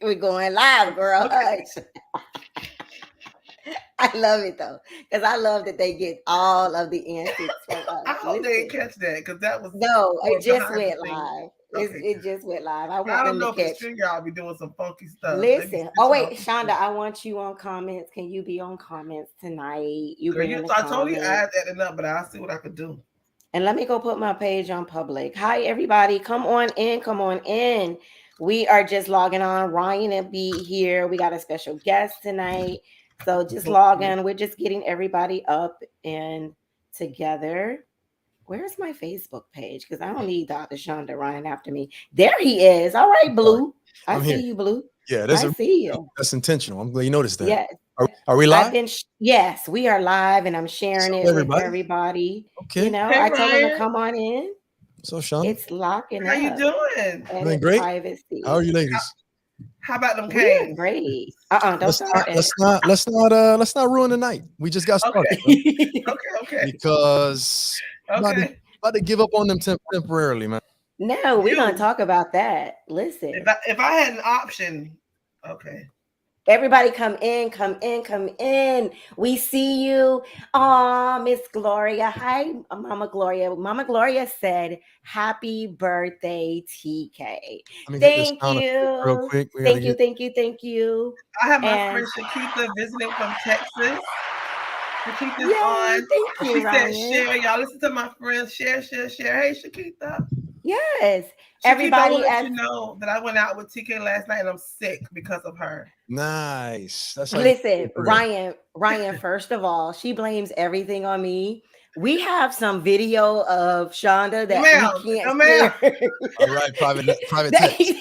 We're going live, girl. Okay. I love it though, because I love that they get all of the antics from us. I hope they didn't catch that because that was No, more it just behind the went scenes. live. Okay, It just went live. I I want don't them to know if the catch. string y'all be doing some funky stuff. They be Listen. Oh snitching wait, on Shonda, people. I want you on comments. Can you be on comments tonight? You Girl, be in the I told you I comments. had that enough, but I'll see what I could do. And let me go put my page on public. Hi, everybody. Come on in. Come on in. We are just logging on. Ryan and be here. We got a special guest tonight. So just log in. We're just getting everybody up and together. Where's my Facebook page? Because I don't need Dr. Shonda running after me. There he is. All right, Blue. I see you, Blue. Yeah, I see you. That's intentional. I'm glad you noticed that. Yes. Are we live? Yes, we are live, and I'm sharing it with everybody. Okay. You know, Hey, I told them to Ryan. come on in. So, Sean, It's locking How up. you doing? And doing great. privacy. How are you, ladies? How about them We are canes? great. Don't start that. Let's not ruin the night. We just got started. Okay. Because Okay. about to give up on them temporarily, man. No, we're gonna talk about that. Listen. If I had an option, okay. Everybody come in, come in, come in. We see you. Oh, Miss Gloria. Hi, Mama Gloria. Mama Gloria said, "Happy birthday, TK." Thank you. Real quick. Thank you. I have my friend Shakita visiting from Texas. Shakita's on. Thank you, she Ryan. said, share. Y'all listen to my friend. Share. Hey, Shakita. Yes. Shakita, Everybody, I want to let you know that I went out with TK last night and I'm sick because of her. Nice. Listen, Ryan, first of all, she blames everything on me. We have some video of Shonda that we can't share. All right, private text.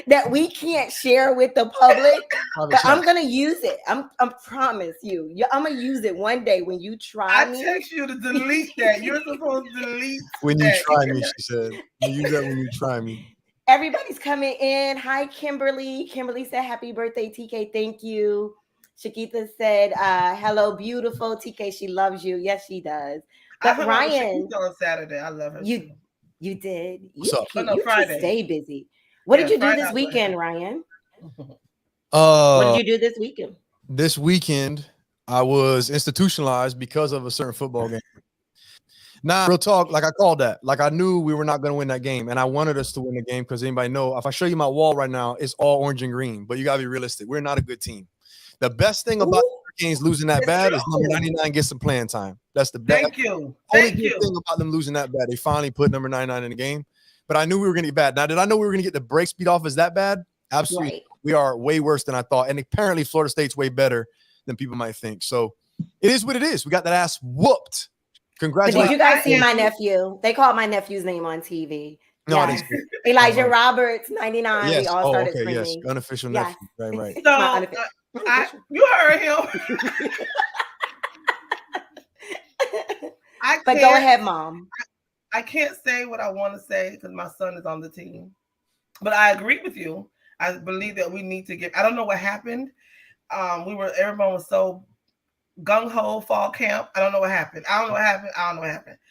That we can't share with the public. But I'm gonna use it. I promise you. I'm gonna use it one day when you try me. I text you to delete that. You're supposed to delete when you try me, she said. You use that when you try me. Everybody's coming in. Hi, Kimberly. Kimberly said, "Happy birthday, TK." Thank you. Shakita said, "Hello, beautiful TK. She loves you." Yes, she does. But Ryan, on Saturday, I love her. You did. What's up? You Friday. Stay busy. What did you do this weekend, Ryan? What did you do this weekend? This weekend, I was institutionalized because of a certain football game. Nah, real talk, like I called that. Like I knew we were not going to win that game, and I wanted us to win the game because anybody know, if I show you my wall right now, it's all orange and green, but you got to be realistic. We're not a good team. The best thing about the Hurricanes losing that bad is number 99 gets some playing time. That's the best. Thank you. Only good thing about them losing that bad. They finally put number 99 in the game, but I knew we were going to get bad. Now, did I know we were going to get the break speed off as that bad? Absolutely. Right. We are way worse than I thought, and apparently Florida State's way better than people might think. So it is what it is. We got that ass whooped. Congratulations. But did you guys see my nephew? They called my nephew's name on TV. No, yes. Elijah Roberts, 99. Yes. We all started screaming. Yes. Unofficial nephew. Right. So, you heard him. But go ahead, Mom. I can't say what I want to say because my son is on the team. But I agree with you. I believe that we need to get. I don't know what happened. Everyone was so gung-ho fall camp. I don't know what happened. I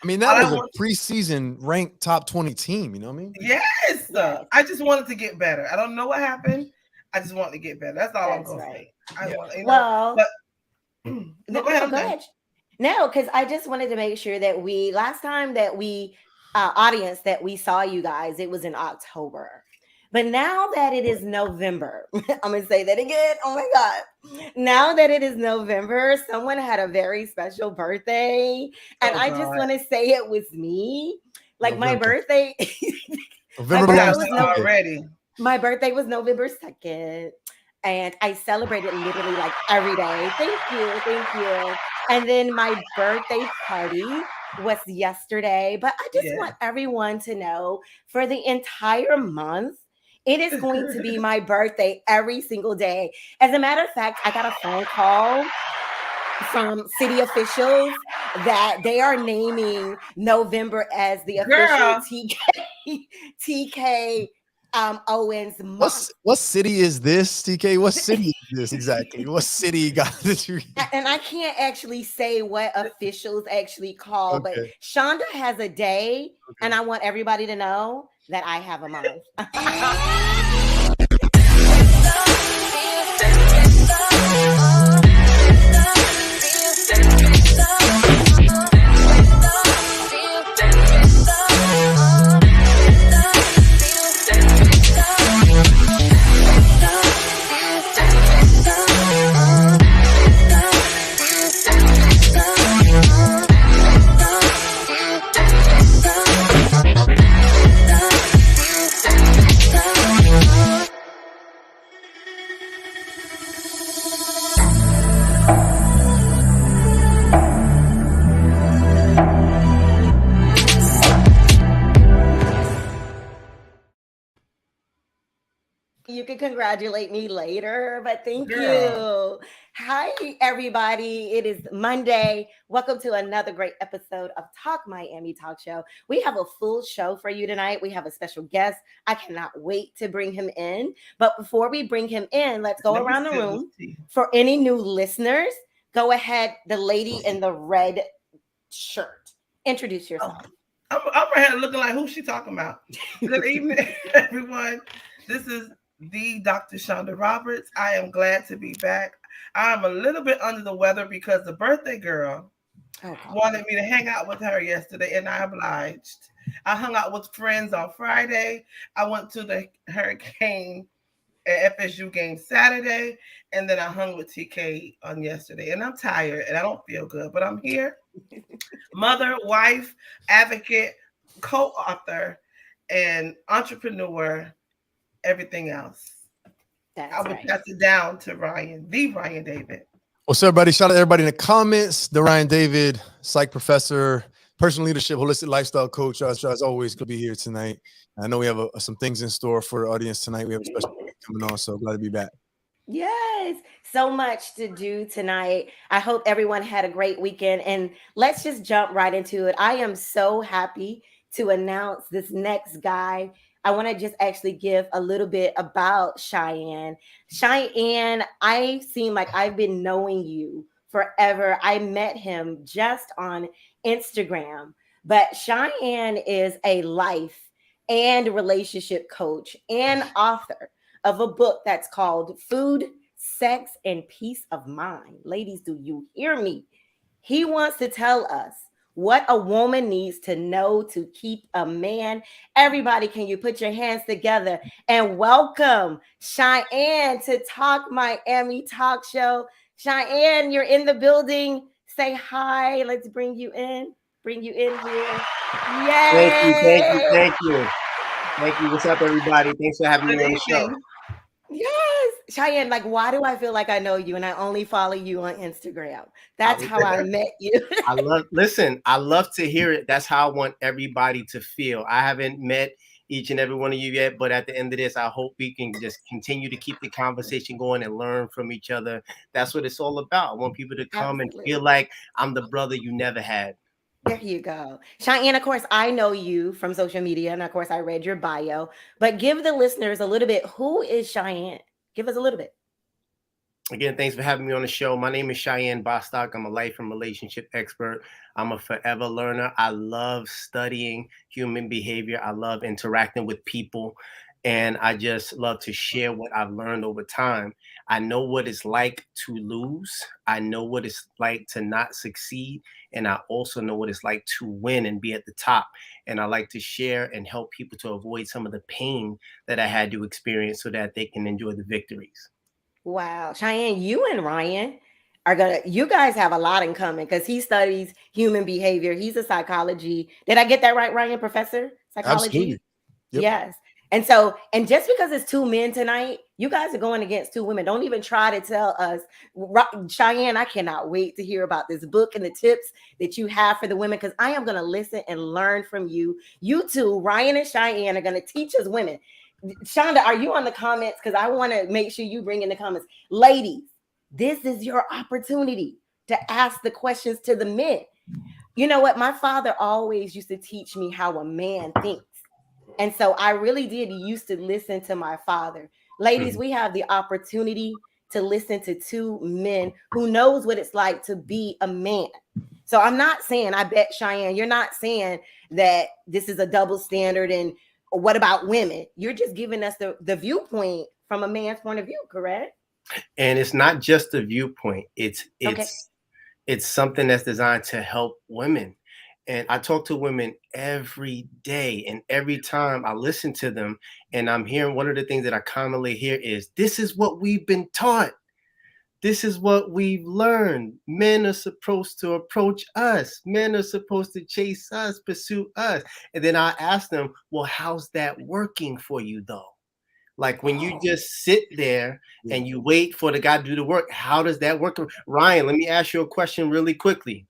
mean, that was a preseason ranked top 20 team. You know what I mean? Yes. I just wanted to get better. I don't know what happened. I just wanted to get better. That's all I'm going to say. Go ahead. No, because I just wanted to make sure that last time that we audience that we saw you guys, it was in October. But now that it is November, I'm going to say that again. Oh my God. Now that it is November, someone had a very special birthday. And I just want to say it was me. Like my birthday. My birthday was November 2nd. And I celebrated literally like every day. Thank you. And then my birthday party was yesterday. But I just want everyone to know for the entire month, it is going to be my birthday every single day. As a matter of fact, I got a phone call from city officials that they are naming November as the official TK Owens month. What city is this, TK? What city is this exactly? What city got this? And I can't actually say what officials actually call, but Shonda has a day, and I want everybody to know that I have a month. You can congratulate me later, but thank Girl. you. Hi, everybody. It is Monday. Welcome to another great episode of Talk Miami Talk Show. We have a full show for you tonight. We have a special guest. I cannot wait to bring him in. But before we bring him in, let's go Let me around the sip this room. tea. For any new listeners, go ahead, the lady in the red shirt. Introduce Oh, yourself. I'm right here looking like who she talking about. Good evening, everyone. This is the Dr. Shonda Roberts. I am glad to be back. I'm a little bit under the weather because the birthday girl Oh, God. wanted me to hang out with her yesterday, and I obliged. I hung out with friends on Friday. I went to the Hurricane at FSU game Saturday, and then I hung with TK on yesterday. And I'm tired and I don't feel good, but I'm here. Mother, wife, advocate, co-author, and entrepreneur, everything else. I That's would right. pass it down to Ryan, the Ryan David. What's up, everybody? Shout out to everybody in the comments. The Ryan David, psych professor, personal leadership, holistic lifestyle coach. As always, could be here tonight. I know we have some things in store for the audience tonight. We have a special guest coming on, so glad to be back. Yes, so much to do tonight. I hope everyone had a great weekend. And let's just jump right into it. I am so happy to announce this next guy. I want to just actually give a little bit about Cheyenne. Cheyenne, I seem like I've been knowing you forever. I met him just on Instagram. But Cheyenne is a life and relationship coach and author of a book that's called Food, Sex, and Peace of Mind. Ladies, do you hear me? He wants to tell us what a woman needs to know to keep a man. Everybody, can you put your hands together and welcome Cheyenne to Talk Miami Talk Show? Cheyenne, you're in the building. Say hi. Let's bring you in. Bring you in here. Thank you, thank you, Yay! thank you. Thank you. What's up, everybody? Thanks for having Good me on the show. evening. Yes, Cheyenne, like, why do I feel like I know you and I only follow you on Instagram? I, That's how I met you. I love to hear it. That's how I want everybody to feel. I haven't met each and every one of you yet, but at the end of this, I hope we can just continue to keep the conversation going and learn from each other. That's what it's all about. I want people to come and feel Absolutely. like I'm the brother you never had. There you go. Cheyenne, of course, I know you from social media, and of course, I read your bio, but give the listeners a little bit. Who is Cheyenne? Give us a little bit. Again, thanks for having me on the show. My name is Cheyenne Bostock. I'm a life and relationship expert. I'm a forever learner. I love studying human behavior. I love interacting with people. And I just love to share what I've learned over time. I know what it's like to lose. I know what it's like to not succeed. And I also know what it's like to win and be at the top. And I like to share and help people to avoid some of the pain that I had to experience so that they can enjoy the victories. Wow. Cheyenne, you and Ryan are you guys have a lot in common because he studies human behavior. He's a psychology. Did I get that right, Ryan? Professor? Absolutely. Psychology? Yep. Yes. And so, and just because it's two men tonight, you guys are going against two women. Don't even try to tell us. Cheyenne, I cannot wait to hear about this book and the tips that you have for the women because I am going to listen and learn from you. You two, Ryan and Cheyenne, are going to teach us women. Shonda, are you on the comments? Because I want to make sure you bring in the comments. Ladies, this is your opportunity to ask the questions to the men. You know what? My father always used to teach me how a man thinks. And so I really did used to listen to my father. Ladies, we have the opportunity to listen to two men who knows what it's like to be a man. So I'm not saying, I bet Cheyenne, you're not saying that this is a double standard and what about women? You're just giving us the viewpoint from a man's point of view, correct? And it's not just a viewpoint. It's Okay. it's something that's designed to help women. And I talk to women every day, and every time I listen to them, and I'm hearing one of the things that I commonly hear is, "This is what we've been taught. This is what we've learned. Men are supposed to approach us. Men are supposed to chase us, pursue us." And then I ask them, "Well, how's that working for you, though?" Like when you just sit there and you wait for the guy to do the work, how does that work? Ryan, let me ask you a question really quickly.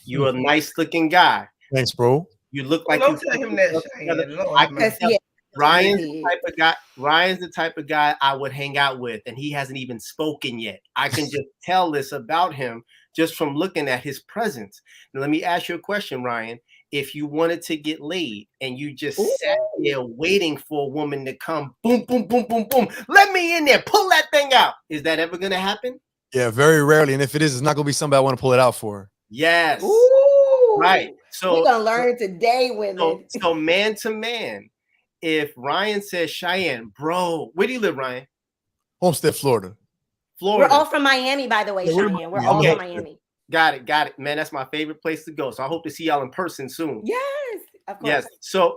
You're a nice looking guy. Thanks, bro. You look Oh, like you don't tell put him that, yourself together. Cheyenne. Lord I have can mercy. Yeah. Ryan's the type of guy. Ryan's the type of guy I would hang out with, and he hasn't even spoken yet. I can just tell this about him just from looking at his presence. Now, let me ask you a question, Ryan. If you wanted to get laid and you just sat there waiting for a woman to come, boom, boom, boom, boom, boom, let me in there, pull that thing out. Is that ever going to happen? Yeah, very rarely. And if it is, it's not going to be somebody I want to pull it out for. Yes. Ooh. Right. So we're going to learn today, women. So man to man, if Ryan says, Cheyenne, bro, where do you live, Ryan? Homestead, Florida. We're all from Miami, by the way, Cheyenne. We're all from Miami. Got it. Man, that's my favorite place to go. So I hope to see y'all in person soon. Yes, of course. Yes.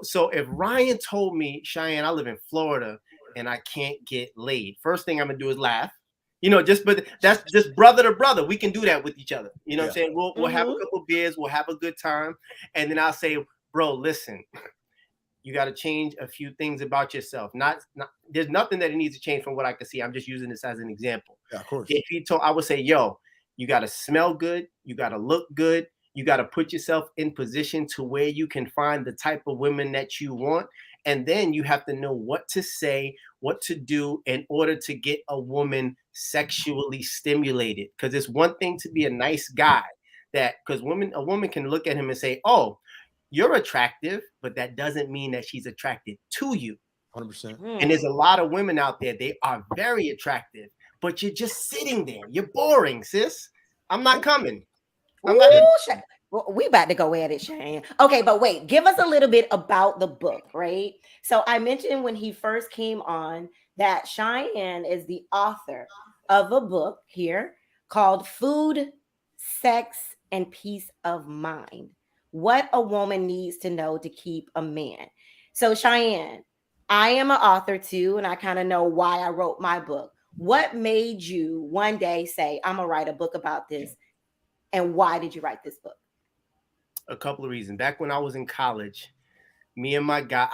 So if Ryan told me, Cheyenne, I live in Florida and I can't get laid, first thing I'm gonna do is laugh. But that's just brother to brother. We can do that with each other. You know what I'm saying? We'll have a couple beers, we'll have a good time, and then I'll say, bro, listen, you got to change a few things about yourself. Not there's nothing that it needs to change from what I can see. I'm just using this as an example. Yeah, of course. If he told, I would say, yo, you got to smell good, you got to look good, you got to put yourself in position to where you can find the type of women that you want. And then you have to know what to say, what to do in order to get a woman sexually stimulated. Because it's one thing to be a nice guy, because a woman can look at him and say, oh, you're attractive, but that doesn't mean that she's attracted to you. 100%. And there's a lot of women out there, they are very attractive, but you're just sitting there. You're boring, sis. I'm not coming. I'm not in. Well, we about to go at it, Cheyenne. Okay, but wait, give us a little bit about the book, right? So I mentioned when he first came on that Cheyenne is the author of a book here called Food, Sex, and Peace of Mind. What a woman needs to know to keep a man. So Cheyenne, I am an author too, and I kind of know why I wrote my book. What made you one day say, I'm going to write a book about this? And why did you write this book? A couple of reasons. Back when I was in college, me and my guy,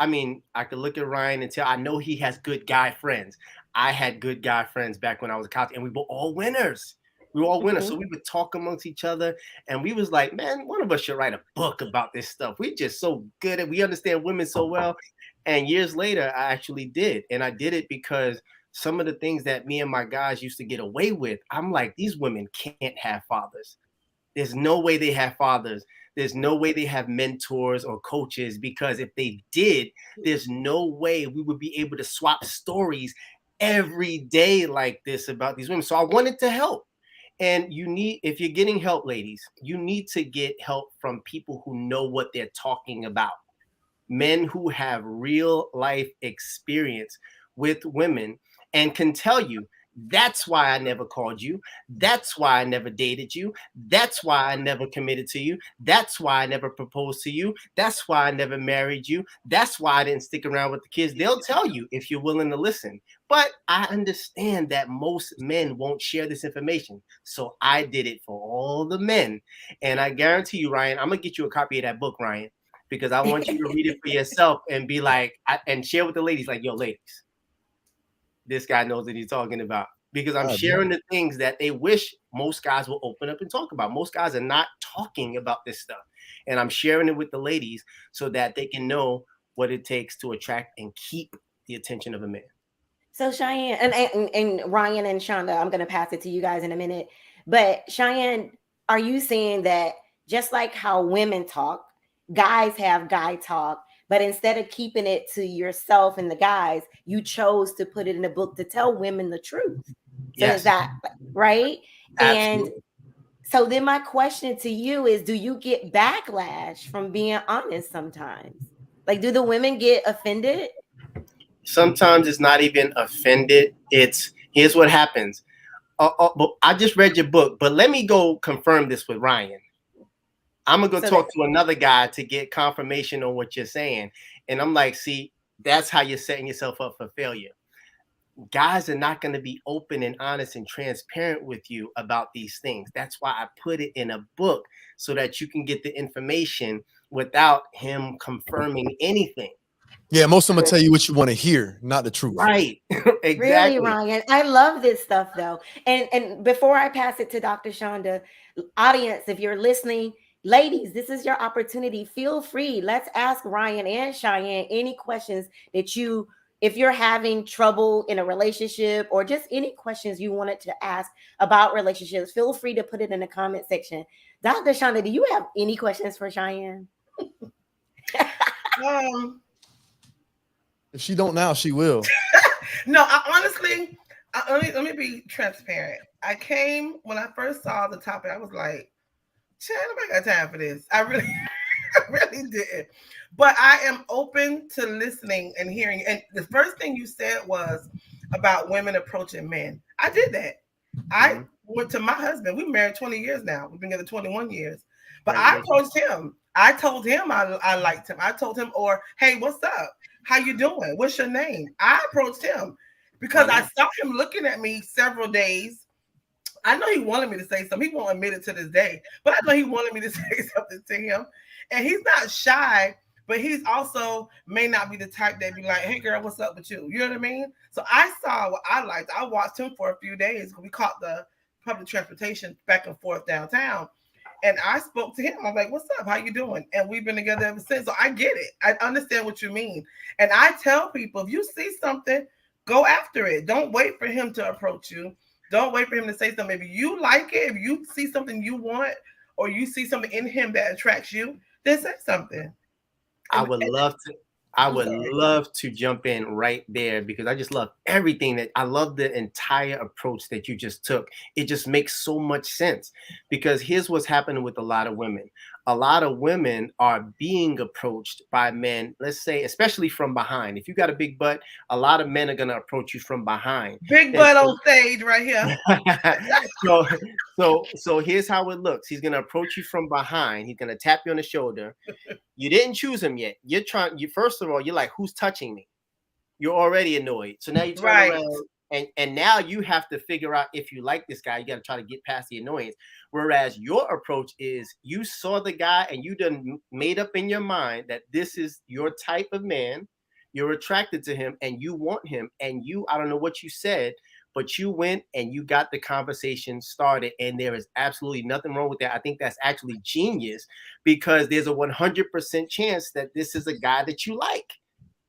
I could look at Ryan and tell, I know he has good guy friends. I had good guy friends back when I was in college, and we were all winners. So we would talk amongst each other, and we was like, man, one of us should write a book about this stuff. We just so good at, we understand women so well. And years later, I actually did. And I did it because some of the things that me and my guys used to get away with, I'm like, these women can't have fathers. There's no way they have fathers. There's no way they have mentors or coaches, because if they did, there's no way we would be able to swap stories every day like this about these women. So I wanted to help. And if you're getting help, ladies, you need to get help from people who know what they're talking about. Men who have real life experience with women and can tell you, that's why I never called you. That's why I never dated you. That's why I never committed to you. That's why I never proposed to you. That's why I never married you. That's why I didn't stick around with the kids. They'll tell you if you're willing to listen. But I understand that most men won't share this information. So I did it for all the men. And I guarantee you, Ryan, I'm going to get you a copy of that book, Ryan, because I want you to read it for yourself and be like, and share with the ladies, like, yo, ladies, this guy knows what he's talking about, because I'm sharing the things that they wish most guys will open up and talk about. Most guys are not talking about this stuff. And I'm sharing it with the ladies so that they can know what it takes to attract and keep the attention of a man. So Cheyenne and Ryan and Shonda, I'm going to pass it to you guys in a minute. But Cheyenne, are you saying that just like how women talk, guys have guy talk, but instead of keeping it to yourself and the guys, you chose to put it in a book to tell women the truth? So yes. Is that right? Absolutely. And so then my question to you is, do you get backlash from being honest sometimes? Like, do the women get offended? Sometimes it's not even offended. It's, here's what happens. I just read your book, but let me go confirm this with Ryan. I'm going to go talk to another guy to get confirmation on what you're saying. And I'm like, see, that's how you're setting yourself up for failure. Guys are not going to be open and honest and transparent with you about these things. That's why I put it in a book, so that you can get the information without him confirming anything. Yeah, most of them will tell you what you want to hear, not the truth. Right. Exactly. Really, Ryan? I love this stuff, though. And before I pass it to Dr. Shonda, audience, if you're listening, Ladies, this is your opportunity. Feel free. Let's ask Ryan and Cheyenne any questions that you, if you're having trouble in a relationship or just any questions you wanted to ask about relationships, feel free to put it in the comment section. Dr. Shonda, do you have any questions for Cheyenne? Um, If she don't now, she will. no, I honestly, let me be transparent. I came when I first saw the topic. I was like, "Chad, I got time for this." I really, I really didn't. But I am open to listening and hearing. And the first thing you said was about women approaching men. I did that. I went to my husband. We've been married 20 years now. We've been together 21 years. But I approached him. I told him I liked him. I told him, or hey, what's up? How you doing? What's your name? I approached him because I saw him looking at me several days. I know he wanted me to say something. He won't admit it to this day, but I know he wanted me to say something to him. And he's not shy, but he's also may not be the type that be like, hey girl, what's up with you? You know what I mean? So I saw what I liked. I watched him for a few days. We caught the public transportation back and forth downtown. And I spoke to him. I'm like, what's up? How you doing? And we've been together ever since. So I get it. I understand what you mean. And I tell people, if you see something, go after it. Don't wait for him to approach you. Don't wait for him to say something. If you like it, if you see something you want, or you see something in him that attracts you, then say something. I would love to jump in right there because I just love everything that I love the entire approach that you just took. It just makes so much sense because here's what's happening with a lot of women. A lot of women are being approached by men, let's say, especially from behind. If you got a big butt, a lot of men are going to approach you from behind. Big butt on stage right here. So here's how it looks. He's going to approach you from behind. He's going to tap you on the shoulder. You didn't choose him yet. First of all, you're like, who's touching me? You're already annoyed. So now you turn around and now you have to figure out if you like this guy. You got to try to get past the annoyance. Whereas your approach is you saw the guy and you done made up in your mind that this is your type of man. You're attracted to him and you want him. And I don't know what you said, but you went and you got the conversation started. And there is absolutely nothing wrong with that. I think that's actually genius because there's a 100% chance that this is a guy that you like.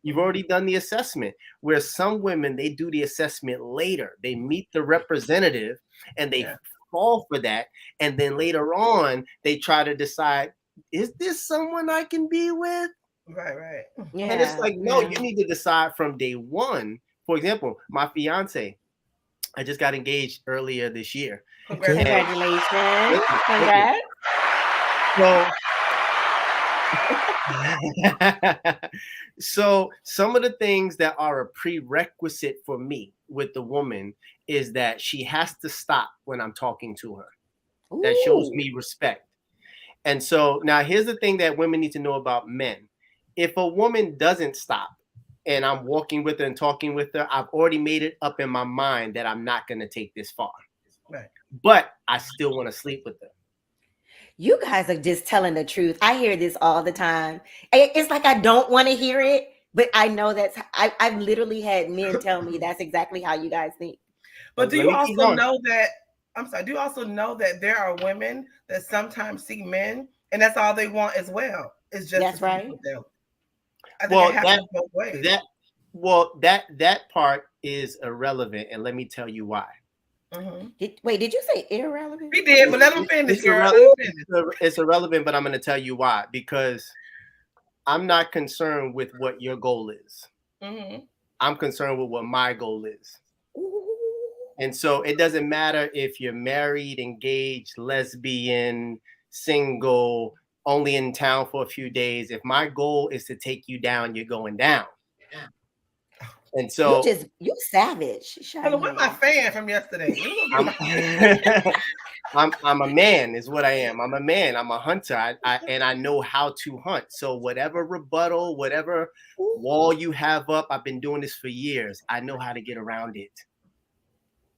You've already done the assessment. Where some women, they do the assessment later. They meet the representative and they fall for that. And then later on, they try to decide, is this someone I can be with? Right. Yeah, and it's like, no, you need to decide from day one. For example, my fiance, I just got engaged earlier this year. Congratulations. Congrats. So some of the things that are a prerequisite for me with the woman is that she has to stop when I'm talking to her. Ooh. That shows me respect. And so now here's the thing that women need to know about men. If a woman doesn't stop and I'm walking with her and talking with her, I've already made it up in my mind that I'm not going to take this far. Right. But I still want to sleep with her. You guys are just telling the truth. I hear this all the time. It's like I don't want to hear it, but I know I've literally had men tell me that's exactly how you guys think. But do you also know that, do you also know that there are women that sometimes see men and that's all they want as well? It's just that's right. I think it happens both ways. That part is irrelevant, and let me tell you why. Mm-hmm. Did you say irrelevant? He did, but let him finish. It's irrelevant, but I'm going to tell you why. Because I'm not concerned with what your goal is. Mm-hmm. I'm concerned with what my goal is. Ooh. And so it doesn't matter if you're married, engaged, lesbian, single, only in town for a few days. If my goal is to take you down, you're going down. And so you savage. Where's my fan from yesterday? I'm a man, is what I am. I'm a man. I'm a hunter. And I know how to hunt. So whatever rebuttal, whatever wall you have up, I've been doing this for years. I know how to get around it.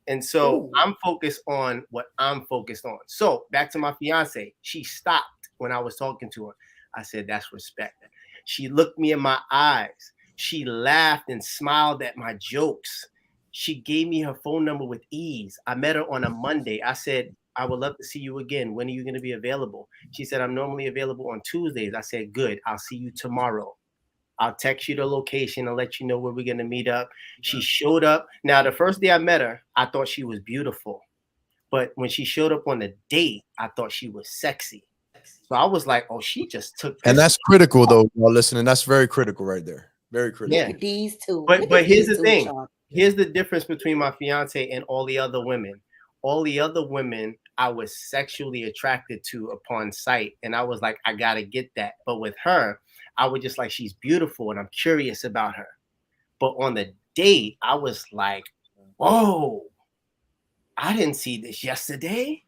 And so I'm focused on what I'm focused on. So back to my fiance. She stopped when I was talking to her. I said, that's respect. She looked me in my eyes. She laughed and smiled at my jokes. She gave me her phone number with ease. I met her on a Monday. I said, I would love to see you again. When are you going to be available? She said, I'm normally available on Tuesdays. I said, good. I'll see you tomorrow. I'll text you the location and let you know where we're going to meet up. She showed up. Now, the first day I met her, I thought she was beautiful. But when she showed up on the date, I thought she was sexy. So I was like, oh, she just took this. And that's critical, though, y'all listening. That's very critical right there. Very critical. Look at these two. But here's the thing. Here's the difference between my fiance and all the other women. All the other women I was sexually attracted to upon sight. And I was like, I got to get that. But with her, I was just like, she's beautiful and I'm curious about her. But on the date, I was like, whoa, I didn't see this yesterday.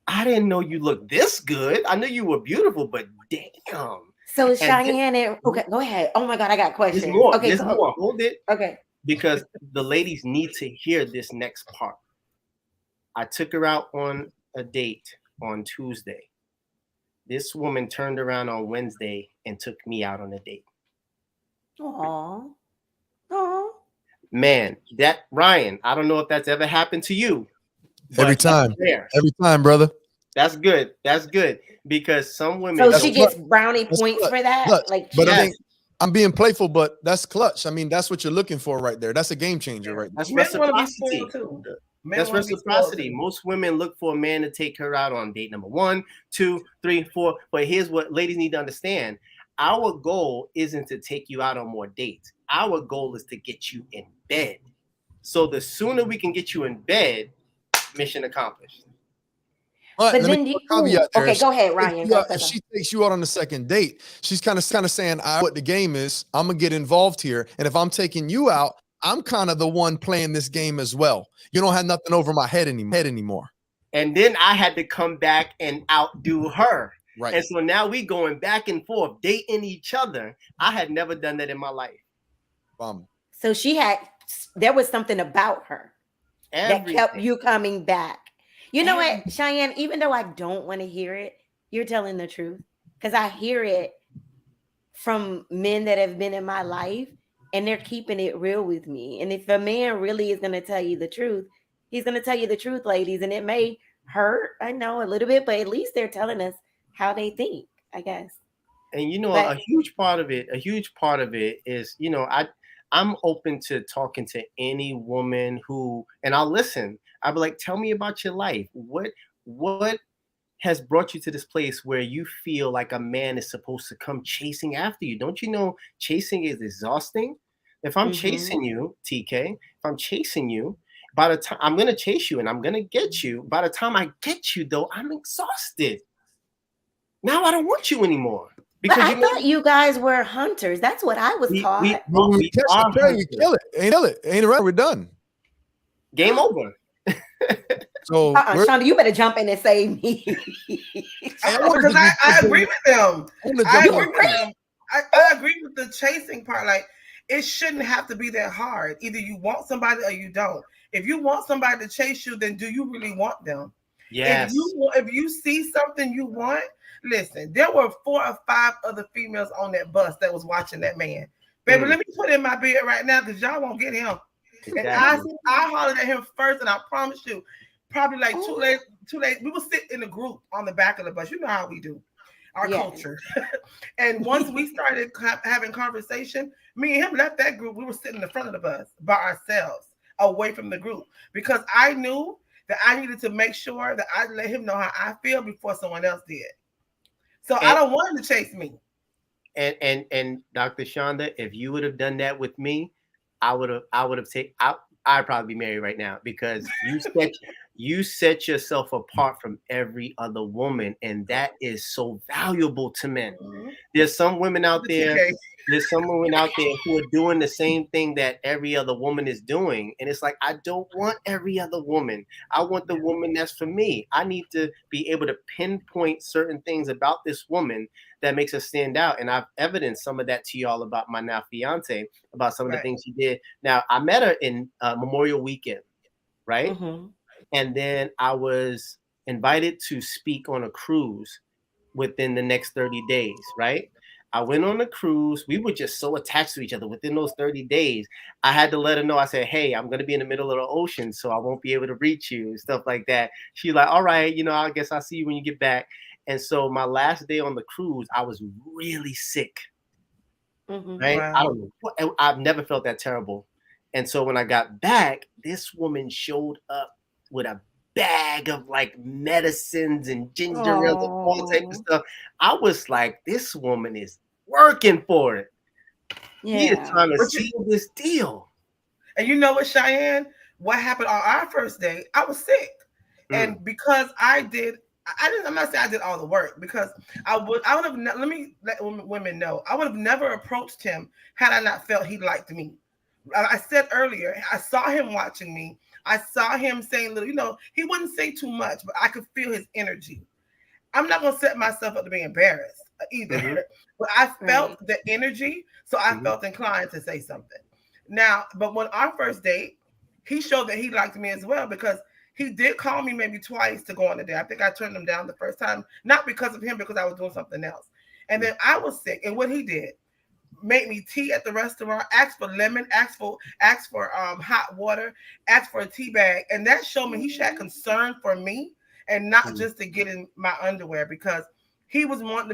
I didn't know you looked this good. I knew you were beautiful, but damn. So Cheyenne, okay, go ahead. Oh my God, I got questions. There's more. Okay, There's more. Hold it. Okay. Because the ladies need to hear this next part. I took her out on a date on Tuesday. This woman turned around on Wednesday and took me out on a date. Aww. Aww. Man, that Ryan, I don't know if that's ever happened to you. Every time. Every time, brother. That's good. That's good. Because some women. So she gets brownie points for that. Clutch. Like, but I think I'm being playful, but that's clutch. I mean, that's what you're looking for right there. That's a game changer right there. That's reciprocity. That's reciprocity. Most women look for a man to take her out on date number 1, 2, 3, 4. But here's what ladies need to understand. Our goal isn't to take you out on more dates. Our goal is to get you in bed. So the sooner we can get you in bed, mission accomplished. But then okay, go ahead, Ryan. If she takes you out on the second date, she's kind of saying, what the game is, I'm gonna get involved here. And if I'm taking you out, I'm kind of the one playing this game as well. You don't have nothing over my head anymore. And then I had to come back and outdo her. Right. And so now we going back and forth, dating each other. I had never done that in my life. So there was something about her that kept you coming back. You know what, Cheyenne, even though I don't want to hear it, you're telling the truth. Because I hear it from men that have been in my life and they're keeping it real with me. And if a man really is going to tell you the truth, he's going to tell you the truth, ladies. And it may hurt, I know, a little bit, but at least they're telling us how they think, I guess. And a huge part of it is, I'm open to talking to any woman who, and I'll listen. I'll be like, tell me about your life. What has brought you to this place where you feel like a man is supposed to come chasing after you? Don't you know chasing is exhausting? If I'm chasing you, TK, if I'm chasing you, by the time I'm going to chase you and I'm going to get you, by the time I get you, though, I'm exhausted. Now I don't want you anymore. Because I thought you guys were hunters. That's what I was taught. We kill it. Ain't around. We're done. Game over. So, Shonda, you better jump in and save me. Because I agree with them. I agree with the chasing part. Like, it shouldn't have to be that hard. Either you want somebody or you don't. If you want somebody to chase you, then do you really want them? Yes. If you see something you want, listen, there were 4 or 5 other females on that bus that was watching that man. Baby, let me put in my bed right now because y'all won't get him. Exactly. And I hollered at him first, and I promise you, probably like too late. We would sit in a group on the back of the bus. You know how we do, our culture. And once we started having conversation, me and him left that group. We were sitting in the front of the bus by ourselves, away from the group, because I knew that I needed to make sure that I let him know how I feel before someone else did. So I don't want him to chase me. And Dr. Shonda, if you would have done that with me, I'd probably be married right now, because you set yourself apart from every other woman, and that is so valuable to men. There's some women out there. There's some women out there who are doing the same thing that every other woman is doing. And it's like, I don't want every other woman. I want the woman that's for me. I need to be able to pinpoint certain things about this woman that makes her stand out. And I've evidenced some of that to y'all about my now fiance, about some of the things she did. Now, I met her in Memorial Weekend, right? And then I was invited to speak on a cruise within the next 30 days, right? I went on a cruise. We were just so attached to each other within those 30 days. I had to let her know. I said, hey, I'm going to be in the middle of the ocean, so I won't be able to reach you and stuff like that. She's like, all right, I guess I'll see you when you get back. And so my last day on the cruise, I was really sick, right? Wow. I don't know. I've never felt that terrible. And so when I got back, this woman showed up with a bag of like medicines and ginger ale and all types of stuff. I was like, this woman is working for it. He is Yeah. trying to But you, seal this deal. and you know what, Cheyenne? What happened on our first date? I was sick, and because I did, I didn't. I'm not saying I did all the work because I would have. Let me let women know. I would have never approached him had I not felt he liked me. I said earlier, I saw him watching me. I saw him saying little. He wouldn't say too much, but I could feel his energy. I'm not gonna set myself up to be embarrassed either, but I felt the energy, so I felt inclined to say something. Now, but when our first date, he showed that he liked me as well because he did call me maybe twice to go on a date. I think I turned him down the first time, not because of him, because I was doing something else. And then I was sick, and what he did, made me tea at the restaurant, asked for lemon, asked for hot water, asked for a tea bag, and that showed me he had concern for me and not just to get in my underwear because he wanted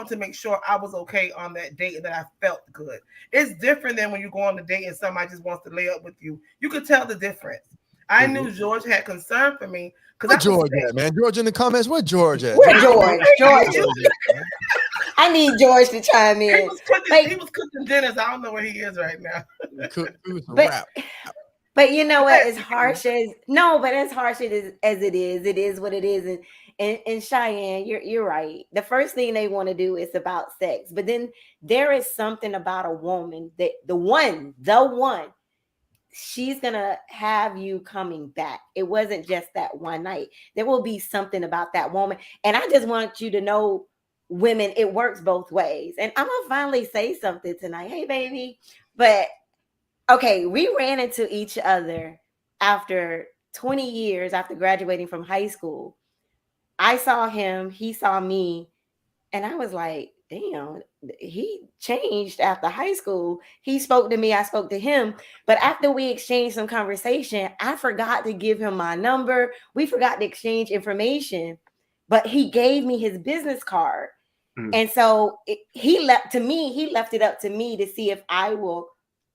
to make sure I was okay on that date and that I felt good. It's different than when you go on a date and somebody just wants to lay up with you. You could tell the difference. I knew George had concern for me because Where George at, man? George in the comments. Where George at? Where George? I need George to chime in. He was cooking dinners. I don't know where he is right now. But you know what? As harsh as it is what it is. And Cheyenne, you're right. The first thing they want to do is about sex, but then there is something about a woman that the one, she's gonna have you coming back. It wasn't just that one night. There will be something about that woman, and I just want you to know, women, it works both ways. And I'm gonna finally say something tonight. Hey, baby, but. Okay, we ran into each other after 20 years after graduating from high school. I saw him, he saw me, and I was like, damn, he changed after high school. He spoke to me, I spoke to him. But after we exchanged some conversation, I forgot to give him my number. We forgot to exchange information, but he gave me his business card. And so he left it up to me to see if I will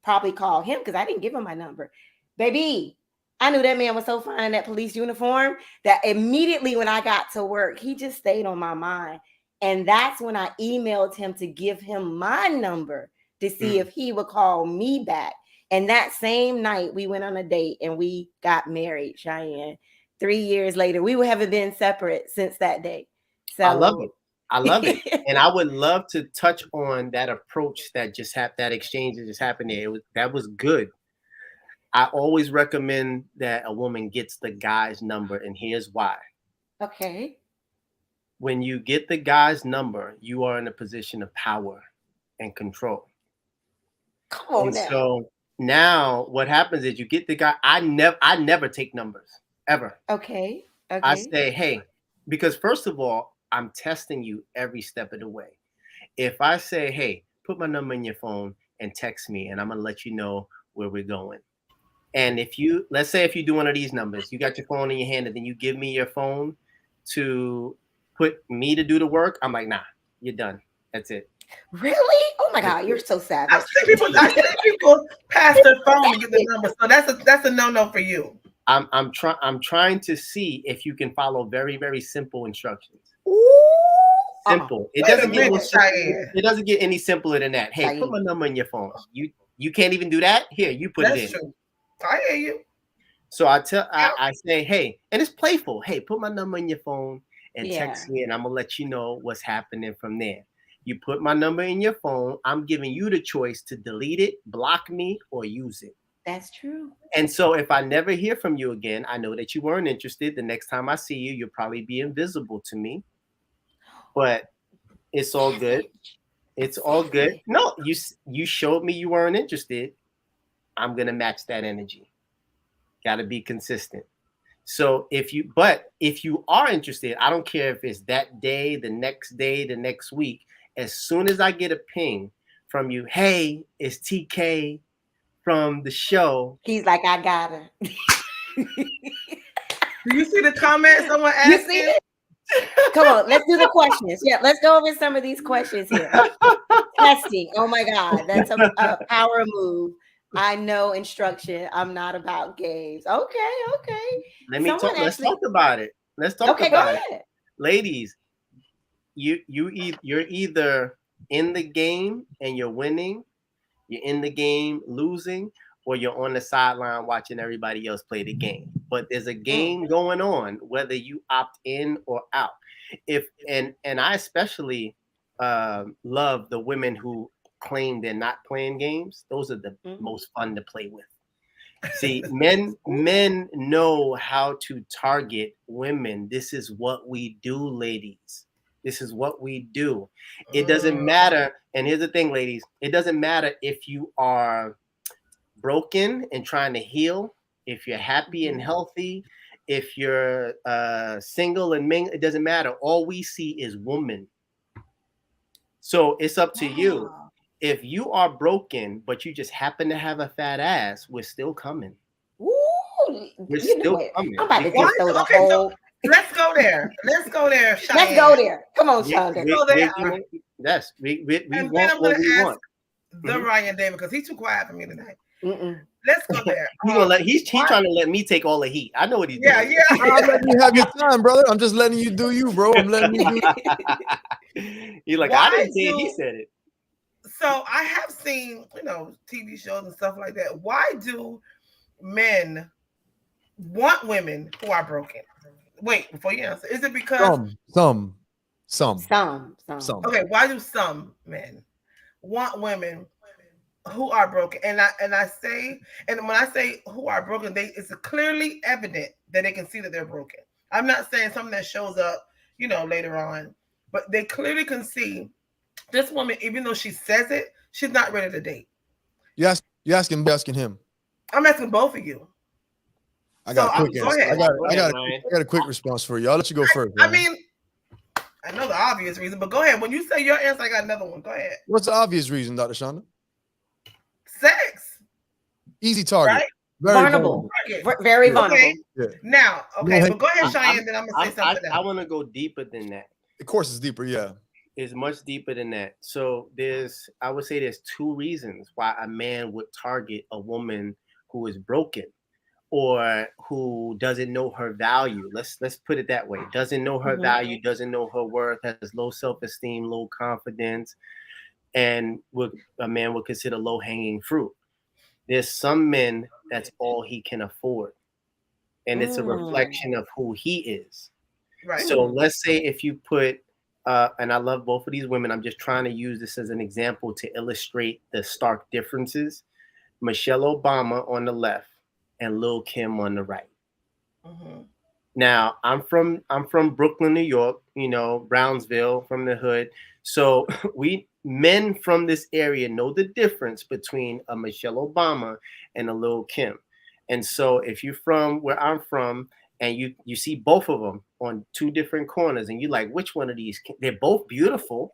probably call him because I didn't give him my number. Baby, I knew that man was so fine in that police uniform that immediately when I got to work, he just stayed on my mind. And that's when I emailed him to give him my number to see if he would call me back. And that same night, we went on a date and we got married, Cheyenne. 3 years later, we haven't been separate since that day. So I love it. I love it. And I would love to touch on that approach that just that exchange that just happened there. That was good. I always recommend that a woman gets the guy's number, and here's why. Okay. When you get the guy's number, you are in a position of power and control. Come on now. So now what happens is you get the guy. I never take numbers ever. Okay. I say, hey, because first of all, I'm testing you every step of the way. If I say, hey, put my number in your phone and text me, and I'm going to let you know where we're going. And let's say if you do one of these numbers, you got your phone in your hand and then you give me your phone to put me to do the work. I'm like, nah, you're done. That's it. Really? Oh my God, you're so savage. I see people pass their phone to get the number. So that's a no-no for you. I'm trying to see if you can follow very, very simple instructions. Simple. It doesn't get any simpler than that. Hey, put my number in your phone. You can't even do that? Here, you put it in. True. I hear you. So I say, hey, and it's playful. Hey, put my number in your phone and text me, and I'm gonna let you know what's happening from there. You put my number in your phone. I'm giving you the choice to delete it, block me, or use it. That's true. And so if I never hear from you again, I know that you weren't interested. The next time I see you, you'll probably be invisible to me. But it's all good. It's all good. No, you showed me you weren't interested. I'm going to match that energy. Got to be consistent. So if you are interested, I don't care if it's that day, the next week, as soon as I get a ping from you, hey, it's TK from the show. He's like, I got her. Do you see the comment someone You asked see you? it? Come on, let's do the questions. Yeah, let's go over some of these questions here. Testing. Oh my God, that's a power move. I know instruction. I'm not about games. Okay. Someone Let's actually. talk about it. Let's talk Okay, go about it. ahead. Ladies, you're either in the game and you're winning, you're in the game losing, or you're on the sideline watching everybody else play the game. But there's a game going on, whether you opt in or out. And I especially love the women who claim they're not playing games. Those are the most fun to play with. See, men know how to target women. This is what we do, ladies. This is what we do. It doesn't matter. And here's the thing, ladies. It doesn't matter if you are broken and trying to heal, if you're happy and healthy, if you're single and mingle. It doesn't matter. All we see is woman. So it's up to you. If you are broken, but you just happen to have a fat ass, we're still coming. Ooh, We're still coming. I'm about to just throw the whole. Let's go there. Let's go there, Cheyenne. Let's go there. Come on, Shonda. Go there. Yes, we And then want I'm what gonna we ask want. the Ryan David because he's too quiet for me tonight. Let's go there. He's trying to let me take all the heat. I know what he's doing. Yeah. I'm letting you have your time, brother. I'm just letting you do you, bro. I'm letting you do. He's like, Why I didn't say it. He said it. So I have seen, TV shows and stuff like that. Why do men want women who are broken? Wait, before you answer, is it because some? Okay, why do some men want women who are broken? And I say, and when I say who are broken, it's clearly evident that they can see that they're broken. I'm not saying something that shows up, later on, but they clearly can see this woman, even though she says it, she's not ready to date. You asking him. I'm asking both of you. I got a quick answer. Ahead. I got a quick response for you. I'll let you go first. I mean, I know the obvious reason, but go ahead. When you say your answer, I got another one. Go ahead. What's the obvious reason, Dr. Shonda? Sex. Easy target. Right? Very vulnerable. Very vulnerable. Okay. Yeah. Now, but go ahead, Cheyenne, then I'm going to say something else. I want to go deeper than that. Of course it's deeper, yeah. It's much deeper than that. So I would say there's two reasons why a man would target a woman who is broken or who doesn't know her value. Let's put it that way. Doesn't know her value, doesn't know her worth, has low self-esteem, low confidence, and a man would consider low-hanging fruit. There's some men that's all he can afford. And it's a reflection of who he is. Right. So let's say if you put and I love both of these women. I'm just trying to use this as an example to illustrate the stark differences. Michelle Obama on the left and Lil' Kim on the right. Now, I'm from Brooklyn, New York, Brownsville, from the hood. So men from this area know the difference between a Michelle Obama and a Lil' Kim. And so if you're from where I'm from, and you see both of them on two different corners, and you're like, which one of these? They're both beautiful,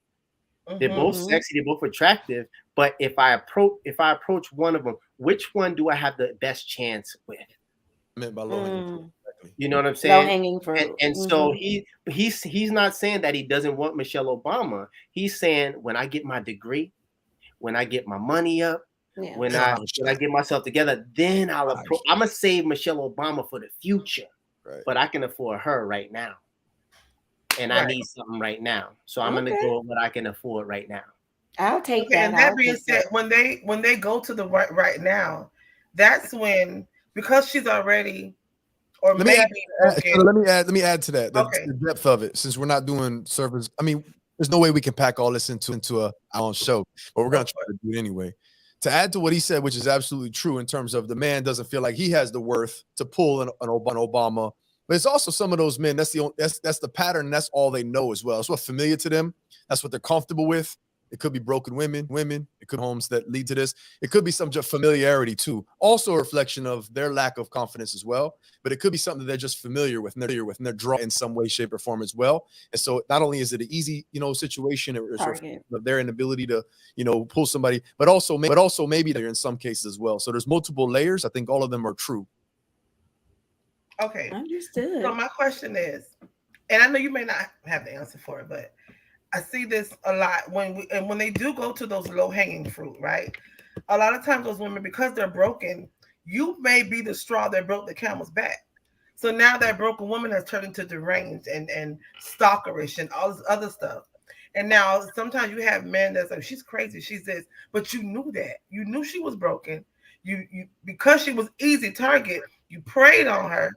they're both sexy, they're both attractive. But if I approach one of them, which one do I have the best chance with? I meant by low hanging fruit. You know what I'm saying? Low hanging fruit. And so he's not saying that he doesn't want Michelle Obama. He's saying when I get my degree, when I get my money up, when I get myself together, then I'll approach. I'm gonna save Michelle Obama for the future. Right. But I can afford her right now. And I need something right now. So I'm going to go with what I can afford right now. I'll take that. And that being said, when they go to the right now, that's when, because she's already, or let me add to that. The depth of it, since we're not doing service. I mean, there's no way we can pack all this into our own show, but we're going to try to do it anyway. To add to what he said, which is absolutely true in terms of the man doesn't feel like he has the worth to pull an Obama, but it's also some of those men, that's the pattern, and that's all they know as well. It's what's familiar to them. That's what they're comfortable with. It could be broken women. It could be homes that lead to this. It could be some just familiarity too. Also a reflection of their lack of confidence as well. But it could be something they're just familiar with, and they're drawn in some way, shape, or form as well. And so not only is it an easy, situation, it's of their inability to, pull somebody, but also maybe they're in some cases as well. So there's multiple layers. I think all of them are true. Okay. Understood. So my question is, and I know you may not have the answer for it, but I see this a lot when they do go to those low hanging fruit, right? A lot of times those women, because they're broken, you may be the straw that broke the camel's back. So now that broken woman has turned into deranged and stalkerish and all this other stuff. And now sometimes you have men that's like, she's crazy, she's this, but you knew that. You knew she was broken. You because she was easy target, you preyed on her,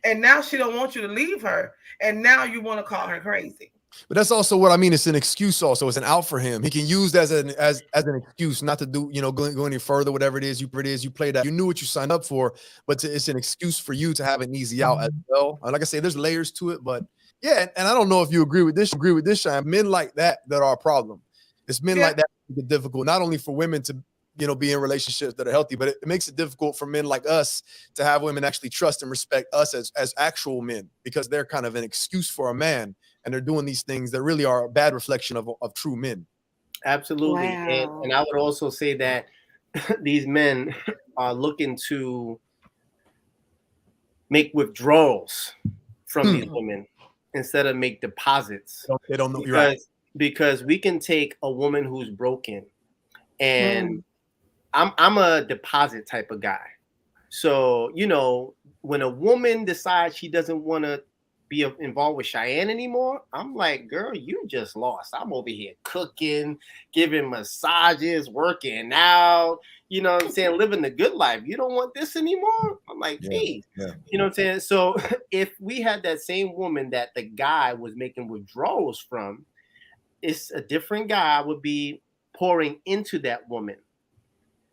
and now she don't want you to leave her, and now you want to call her crazy. But that's also what I mean. It's an excuse. Also, it's an out for him. He can use that as an excuse not to do, go any further. Whatever it is, you play that. You knew what you signed up for, but it's an excuse for you to have an easy out as well. Like I say, there's layers to it, but yeah. And I don't know if you agree with this. Cheyenne. Men like that are a problem. It's men like that make it difficult, not only for women to be in relationships that are healthy, but it makes it difficult for men like us to have women actually trust and respect us as actual men, because they're kind of an excuse for a man. And they're doing these things that really are a bad reflection of true men. Absolutely. Wow. And I would also say that these men are looking to make withdrawals from these women instead of make deposits. They don't know. You're right. Because we can take a woman who's broken, and I'm a deposit type of guy. So, when a woman decides she doesn't want to be involved with Cheyenne anymore, I'm like, girl, you just lost. I'm over here cooking, giving massages, working out, you know what I'm saying, living the good life. You don't want this anymore? I'm like, please. Yeah. You know what I'm saying? So if we had that same woman that the guy was making withdrawals from, it's a different guy would be pouring into that woman.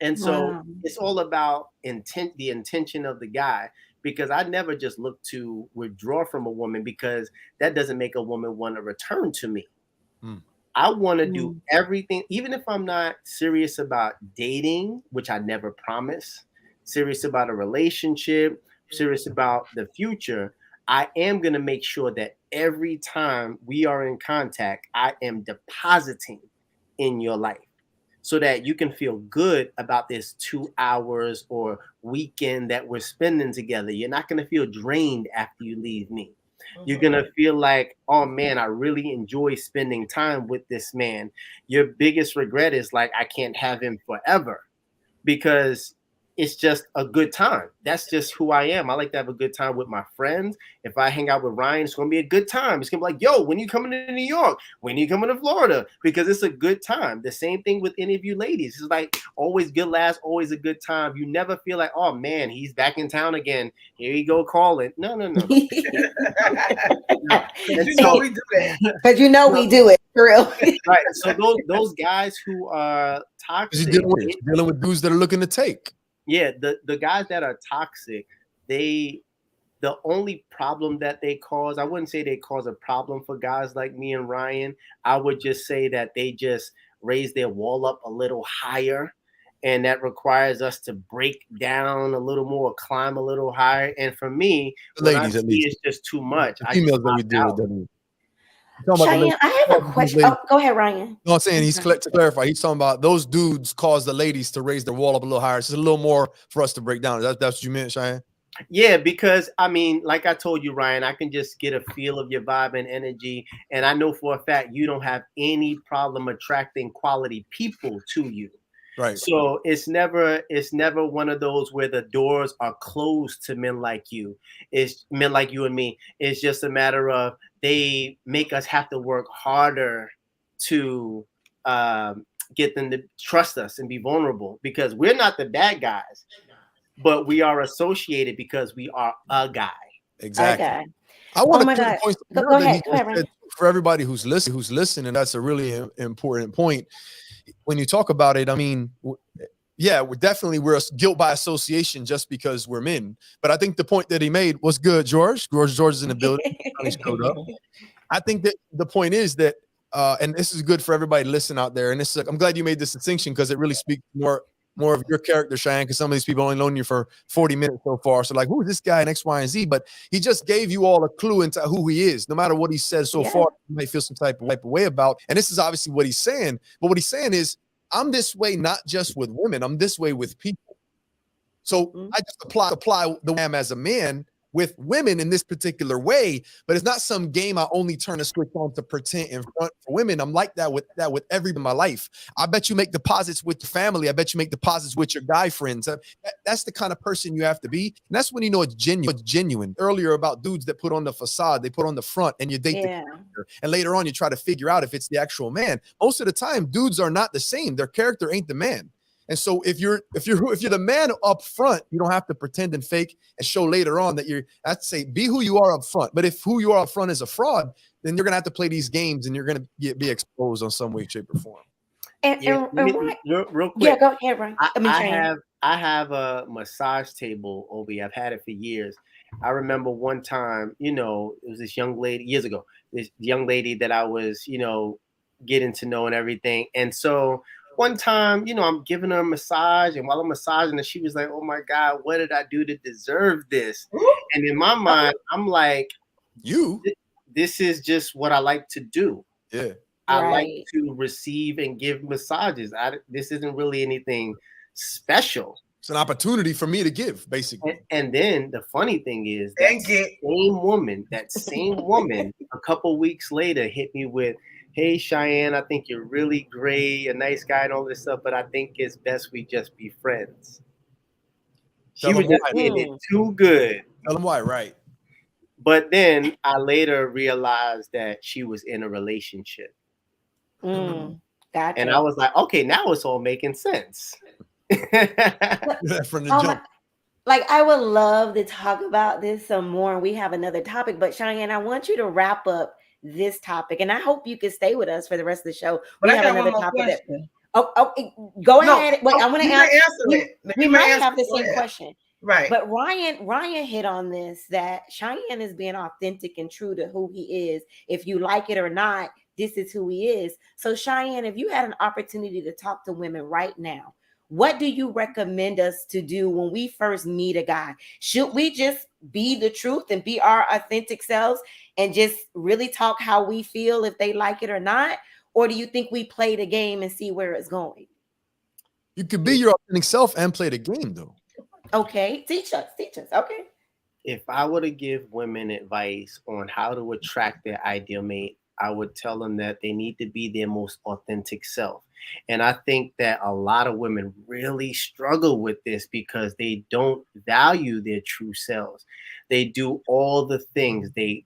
And so it's all about the intention of the guy, because I never just look to withdraw from a woman because that doesn't make a woman want to return to me. I want to do everything, even if I'm not serious about dating, which I never promise, serious about a relationship, serious about the future. I am going to make sure that every time we are in contact, I am depositing in your life, so that you can feel good about this 2 hours or weekend that we're spending together. You're not going to feel drained after you leave me. You're going to feel like, oh man, I really enjoy spending time with this man. Your biggest regret is like, I can't have him forever, because it's just a good time. That's just who I am. I like to have a good time with my friends. If I hang out with Ryan, it's going to be a good time. It's going to be like, yo, when you coming to New York? When you coming to Florida? Because it's a good time. The same thing with any of you ladies. It's like always good laughs, always a good time. You never feel like, oh man, he's back in town again. Here you go calling. No. Because we do that. Because we do it for real. Right. So those guys who are toxic, dealing with dudes that are looking to take. Yeah, the guys that are toxic, the only problem that they cause, I wouldn't say they cause a problem for guys like me and Ryan. I would just say that they just raise their wall up a little higher, and that requires us to break down a little more, climb a little higher. And for me, ladies, at least, it's just too much. Females that we deal with. Cheyenne, I have a question. Oh, go ahead, Ryan. No, I'm saying to clarify, he's talking about those dudes cause the ladies to raise their wall up a little higher. It's a little more for us to break down. That's what you meant, Cheyenne? Yeah, because I mean, like I told you, Ryan, I can just get a feel of your vibe and energy. And I know for a fact you don't have any problem attracting quality people to you. Right. So it's never one of those where the doors are closed to men like you. It's men like you and me. It's just a matter of they make us have to work harder to get them to trust us and be vulnerable, because we're not the bad guys, but we are associated because we are a guy. Exactly. Okay. I want to to point go ahead, Ryan. For everybody who's listening, that's a really important point. When you talk about it, I mean, yeah, we're guilt by association just because we're men. But I think the point that he made was good, George. George is in the building. He showed up. I think that the point is that and this is good for everybody to listen out there. And this is, I'm glad you made this distinction because it really speaks more of your character, Cheyenne, because some of these people only known you for 40 minutes so far. So like, who is this guy in X, Y, and Z? But he just gave you all a clue into who he is. No matter what he says so far, you might feel some type of way about. And this is obviously what he's saying. But what he's saying is, I'm this way not just with women. I'm this way with people. So I just apply the way I am as a man with women in this particular way, but it's not some game I only turn a switch on to pretend in front for women. I'm like that with every in my life. I bet you make deposits with your family. I bet you make deposits with your guy friends. That's the kind of person you have to be. And that's when you know it's genuine. It's genuine. Earlier about dudes that put on the facade, they put on the front and you date the character. And later on you try to figure out if it's the actual man. Most of the time, dudes are not the same. Their character ain't the man. And so if you're the man up front, you don't have to pretend and fake and show later on that I'd say be who you are up front. But if who you are up front is a fraud, then you're gonna have to play these games and you're gonna be exposed on some way, shape, or form. Real quick. Yeah, go ahead, Ryan. I have a massage table over here. I've had it for years. I remember one time, it was this young lady years ago. This young lady that I was, getting to know and everything, and so. One time, I'm giving her a massage, and while I'm massaging her, she was like, "Oh my God, what did I do to deserve this?" And in my mind, I'm like, this is just what I like to do. Yeah. I like to receive and give massages. This isn't really anything special. It's an opportunity for me to give, basically. And then the funny thing is that same woman, a couple weeks later hit me with, "Hey, Cheyenne, I think you're really great, a nice guy and all this stuff, but I think it's best we just be friends." She was just getting it too good. Tell them why, right. But then I later realized that she was in a relationship. Gotcha. And I was like, okay, now it's all making sense. From the jump. Like, I would love to talk about this some more, and we have another topic, but Cheyenne, I want you to wrap up this topic, and I hope you can stay with us for the rest of the show. But I have another topic. Go ahead. Wait, I'm going to answer it. We might have the same question. Right. But Ryan hit on this, that Cheyenne is being authentic and true to who he is. If you like it or not, this is who he is. So Cheyenne, if you had an opportunity to talk to women right now, what do you recommend us to do when we first meet a guy? Should we just be the truth and be our authentic selves and just really talk how we feel if they like it or not? Or do you think we play the game and see where it's going? You could be your authentic self and play the game, though. Okay, teach us. Okay. If I were to give women advice on how to attract their ideal mate, I would tell them that they need to be their most authentic self. And I think that a lot of women really struggle with this because they don't value their true selves. They do all the things. They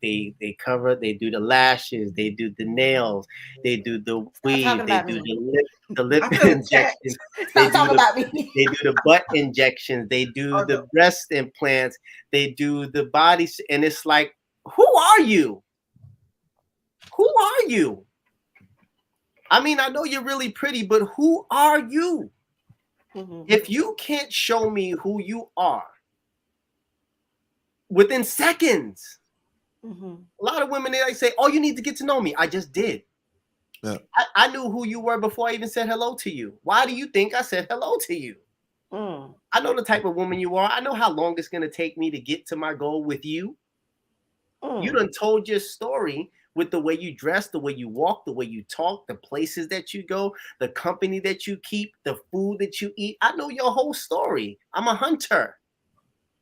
cover, they do the lashes, they do the nails, they do the weave, they do the lip injections. They do the butt injections, they do the breast implants, they do the body. And it's like, who are you? Who are you? I mean, I know you're really pretty, but who are you? Mm-hmm. If you can't show me who you are within seconds, a lot of women, they say, "Oh, you need to get to know me." I just did. Yeah. I knew who you were before I even said hello to you. Why do you think I said hello to you? I know the type of woman you are. I know how long it's going to take me to get to my goal with you. You done told your story with the way you dress, the way you walk, the way you talk, the places that you go, the company that you keep, the food that you eat. I know your whole story. I'm a hunter.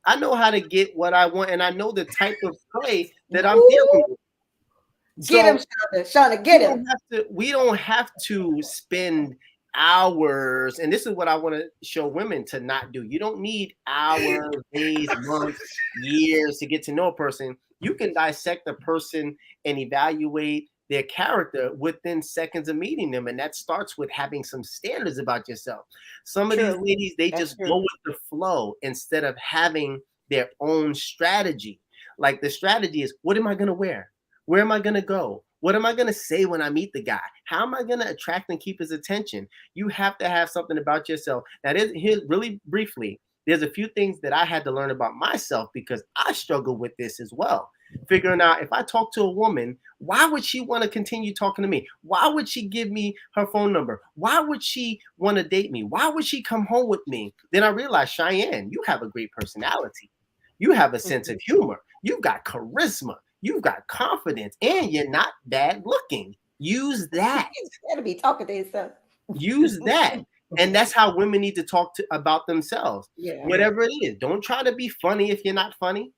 I know how to get what I want, and I know the type of play that I'm dealing with. Get him, Shauna, get him. We don't have to spend hours, and this is what I want to show women to not do. You don't need hours, days, months, years to get to know a person. You can dissect a person and evaluate their character within seconds of meeting them. And that starts with having some standards about yourself. Some of these ladies, they just go with the flow instead of having their own strategy. Like the strategy is, what am I going to wear? Where am I going to go? What am I going to say when I meet the guy? How am I going to attract and keep his attention? You have to have something about yourself. Now, here's really briefly, there's a few things that I had to learn about myself because I struggle with this as well. Figuring out if I talk to a woman, why would she want to continue talking to me? Why would she give me her phone number? Why would she want to date me? Why would she come home with me? Then I realized, Cheyenne, you have a great personality. You have a sense of humor. You've got charisma. You've got confidence, and you're not bad looking. Use that. You gotta be talking to yourself. Use that. And that's how women need to talk about themselves. Yeah. Whatever it is. Don't try to be funny if you're not funny.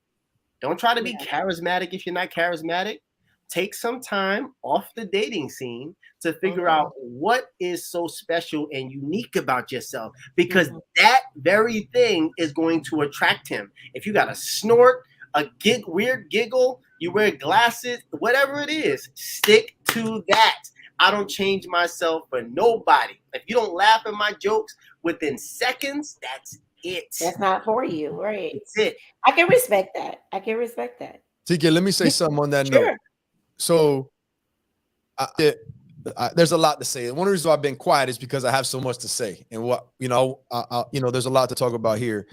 Don't try to be charismatic if you're not charismatic. Take some time off the dating scene to figure out what is so special and unique about yourself, because that very thing is going to attract him. If you got a snort, a weird giggle, you wear glasses, whatever it is, stick to that. I don't change myself for nobody. If you don't laugh at my jokes within seconds, that's it. That's not for you, right? That's it. I can respect that. TK, let me say something on that note. So there's a lot to say. And one of the reasons why I've been quiet is because I have so much to say. And what, there's a lot to talk about here.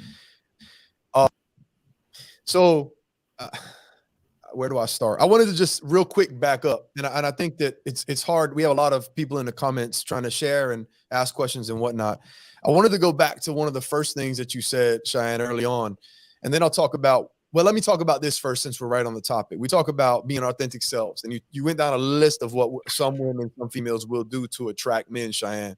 Where do I start? I wanted to just real quick back up. And I think that it's hard. We have a lot of people in the comments trying to share and ask questions and whatnot. I wanted to go back to one of the first things that you said, Cheyenne, early on. And then I'll talk about, let me talk about this first since we're right on the topic. We talk about being authentic selves. And you went down a list of what some women, some females will do to attract men, Cheyenne.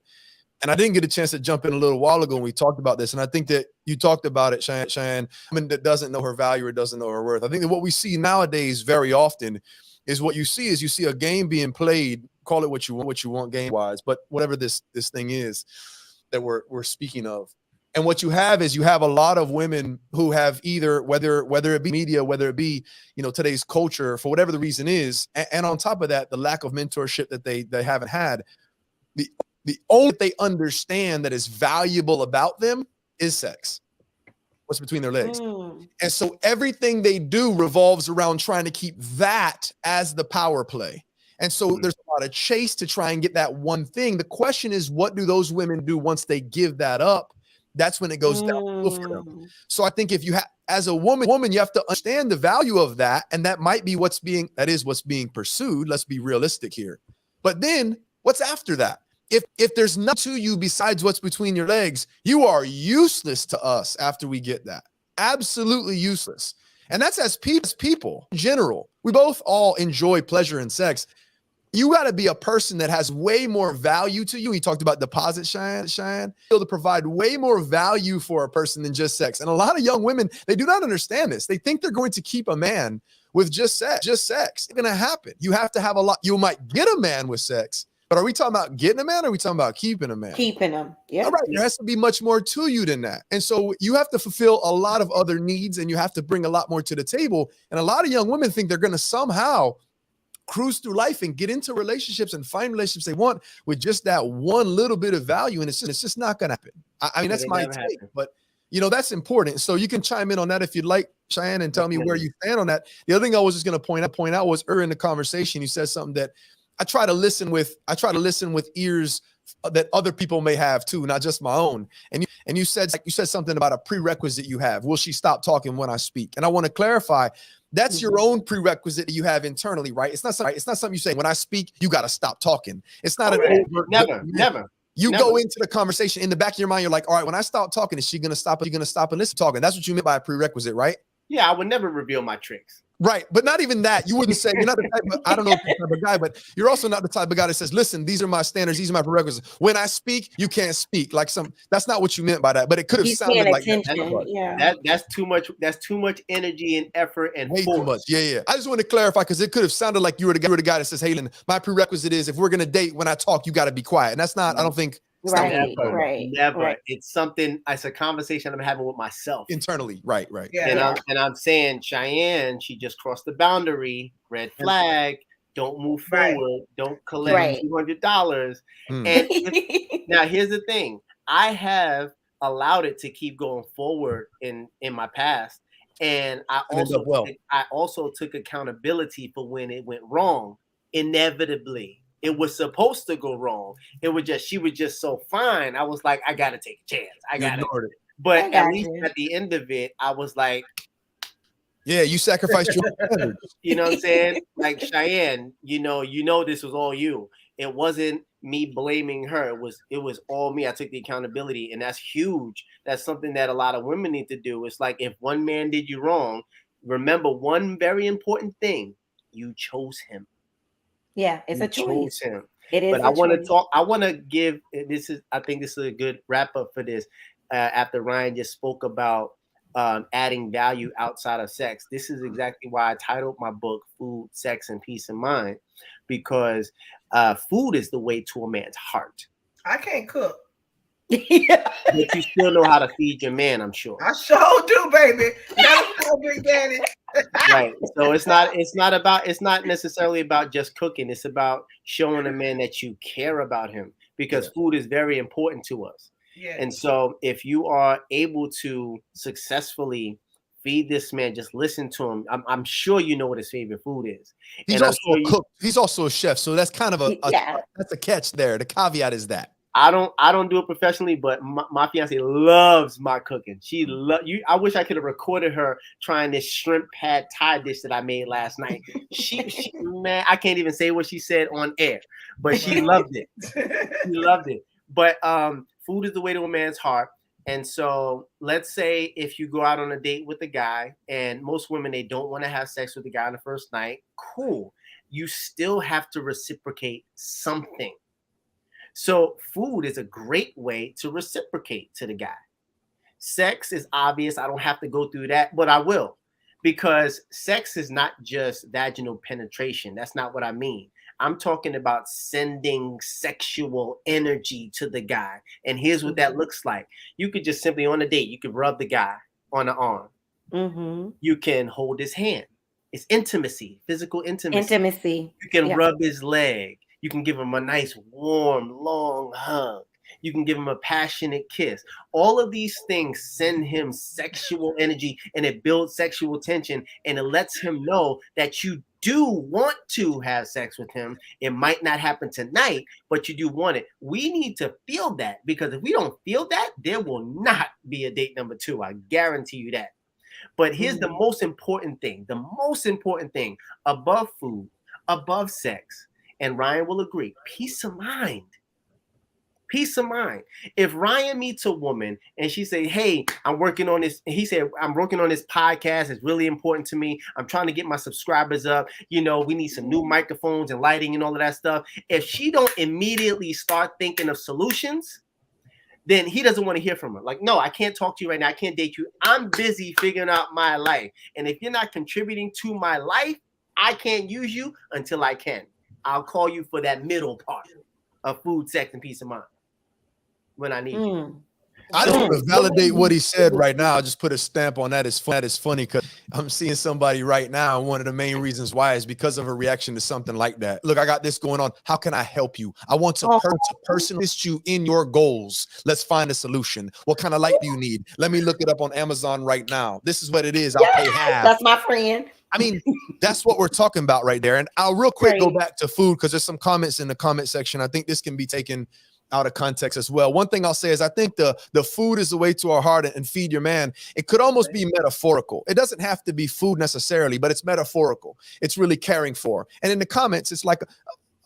And I didn't get a chance to jump in a little while ago when we talked about this. And I think that you talked about it, Cheyenne, woman that doesn't know her value or doesn't know her worth. I think that what we see nowadays very often is you see a game being played, call it what you want game-wise, but whatever this thing is that we're speaking of. And what you have is a lot of women who have either, whether it be media, whether it be, today's culture, for whatever the reason is, and on top of that, the lack of mentorship that they haven't had, the only they understand that is valuable about them is sex. What's between their legs. And so everything they do revolves around trying to keep that as the power play. And so there's a lot of chase to try and get that one thing. The question is, what do those women do once they give that up? That's when it goes down for them. So I think if you as a woman, you have to understand the value of that. And that might be what's being pursued. Let's be realistic here. But then what's after that? If there's nothing to you besides what's between your legs, you are useless to us after we get that. Absolutely useless. And that's as people in general. We both all enjoy pleasure and sex. You got to be a person that has way more value to you. He talked about deposit, Cheyenne. To provide way more value for a person than just sex. And a lot of young women, they do not understand this. They think they're going to keep a man with just sex. It's going to happen. You have to have a lot. You might get a man with sex. But are we talking about getting a man or are we talking about keeping a man? Keeping him. Yeah. All right. There has to be much more to you than that. And so you have to fulfill a lot of other needs and you have to bring a lot more to the table. And a lot of young women think they're going to somehow cruise through life and get into relationships and find relationships they want with just that one little bit of value. And it's just not going to happen. I mean, that's my take, but that's important. So you can chime in on that if you'd like, Cheyenne, and tell me where you stand on that. The other thing I was just going to point out was earlier in the conversation, you said something that I try to listen with ears that other people may have too, not just my own. And you said something about a prerequisite you have. Will she stop talking when I speak? And I want to clarify, that's your own prerequisite that you have internally, right? It's not something you say, when I speak, you got to stop talking. It's not never. You go into the conversation in the back of your mind. You're like, all right, when I stop talking, is she going to stop? Are you going to stop and listen to talking? That's what you meant by a prerequisite, right? Yeah, I would never reveal my tricks. Right. But not even that. You wouldn't say, you're not the type of, I don't know if you're the type of guy, but you're also not the type of guy that says, listen, these are my standards. These are my prerequisites. When I speak, you can't speak. That's not what you meant by that, but it could have sounded like that. Yeah. That's too much. That's too much energy and effort and way force. Too much. Yeah. I just want to clarify because it could have sounded like you were the guy that says, hey, Lynn, my prerequisite is if we're going to date, when I talk, you got to be quiet. And that's not, I don't think. Never. It's something. It's a conversation I'm having with myself internally. Right. Yeah. And I'm saying, Cheyenne, she just crossed the boundary. Red flag. Don't move forward. Don't collect $200. And now here's the thing. I have allowed it to keep going forward in my past, and I also took accountability for when it went wrong. Inevitably. It was supposed to go wrong. She was just so fine. I was like, I got to take a chance. But I at got least you. at the end of it, I was like, Yeah, you sacrificed your standards. you know what I'm saying? Like Cheyenne, this was all you. It wasn't me blaming her. It was all me. I took the accountability, and that's huge. That's something that a lot of women need to do. It's like if one man did you wrong, remember one very important thing: you chose him. Yeah, it's a You choice. chose him. It But is I a want to choice. talk. I want to give. I think this is a good wrap up for this. After Ryan just spoke about adding value outside of sex, this is exactly why I titled my book "Food, Sex, and Peace of Mind," because food is the way to a man's heart. I can't cook. Yeah. But you still know how to feed your man, I'm sure. I sure do, baby. Let us know, Big Daddy. Right. So it's not necessarily about just cooking. It's about showing a man that you care about him because Yeah. food is very important to us. Yeah. And so if you are able to successfully feed this man, just listen to him. I'm sure you know what his favorite food is. He's And I'm also sure a cook. He's also a chef. So that's kind of Yeah. that's a catch there. The caveat is that. I don't do it professionally, but my fiance loves my cooking. She love you. I wish I could have recorded her trying this shrimp pad thai dish that I made last night. She man, I can't even say what she said on air, but she loved it. She loved it. But food is the way to a man's heart. And so let's say if you go out on a date with a guy, and most women they don't want to have sex with the guy on the first night, cool. You still have to reciprocate something. So food is a great way to reciprocate to the guy. Sex is obvious. I don't have to go through that, but I will. Because sex is not just vaginal penetration. That's not what I mean. I'm talking about sending sexual energy to the guy. And here's what that looks like. You could just simply on a date, you could rub the guy on the arm. Mm-hmm. You can hold his hand. It's intimacy, physical intimacy. Intimacy. You can Yeah. rub his leg. You can give him a nice, warm, long hug. You can give him a passionate kiss. All of these things send him sexual energy and it builds sexual tension and it lets him know that you do want to have sex with him. It might not happen tonight, but you do want it. We need to feel that because if we don't feel that, there will not be a date number 2. I guarantee you that. But here's the most important thing above food, above sex, and Ryan will agree, peace of mind. Peace of mind. If Ryan meets a woman and she say, hey, I'm working on this. He said, I'm working on this podcast. It's really important to me. I'm trying to get my subscribers up. We need some new microphones and lighting and all of that stuff. If she don't immediately start thinking of solutions, then he doesn't want to hear from her. Like, no, I can't talk to you right now. I can't date you. I'm busy figuring out my life. And if you're not contributing to my life, I can't use you until I can. I'll call you for that middle part of food, sex, and peace of mind when I need you. I just want to validate what he said right now. I just put a stamp on that. It's funny because I'm seeing somebody right now. And one of the main reasons why is because of a reaction to something like that. Look, I got this going on. How can I help you? I want to personally assist you in your goals. Let's find a solution. What kind of light do you need? Let me look it up on Amazon right now. This is what it is. I'll pay half. That's my friend. I mean, that's what we're talking about right there. And I'll real quick go back to food because there's some comments in the comment section. I think this can be taken out of context as well. One thing I'll say is I think the food is the way to our heart and feed your man. It could almost be metaphorical. It doesn't have to be food necessarily, but it's metaphorical. It's really caring for. And in the comments, it's like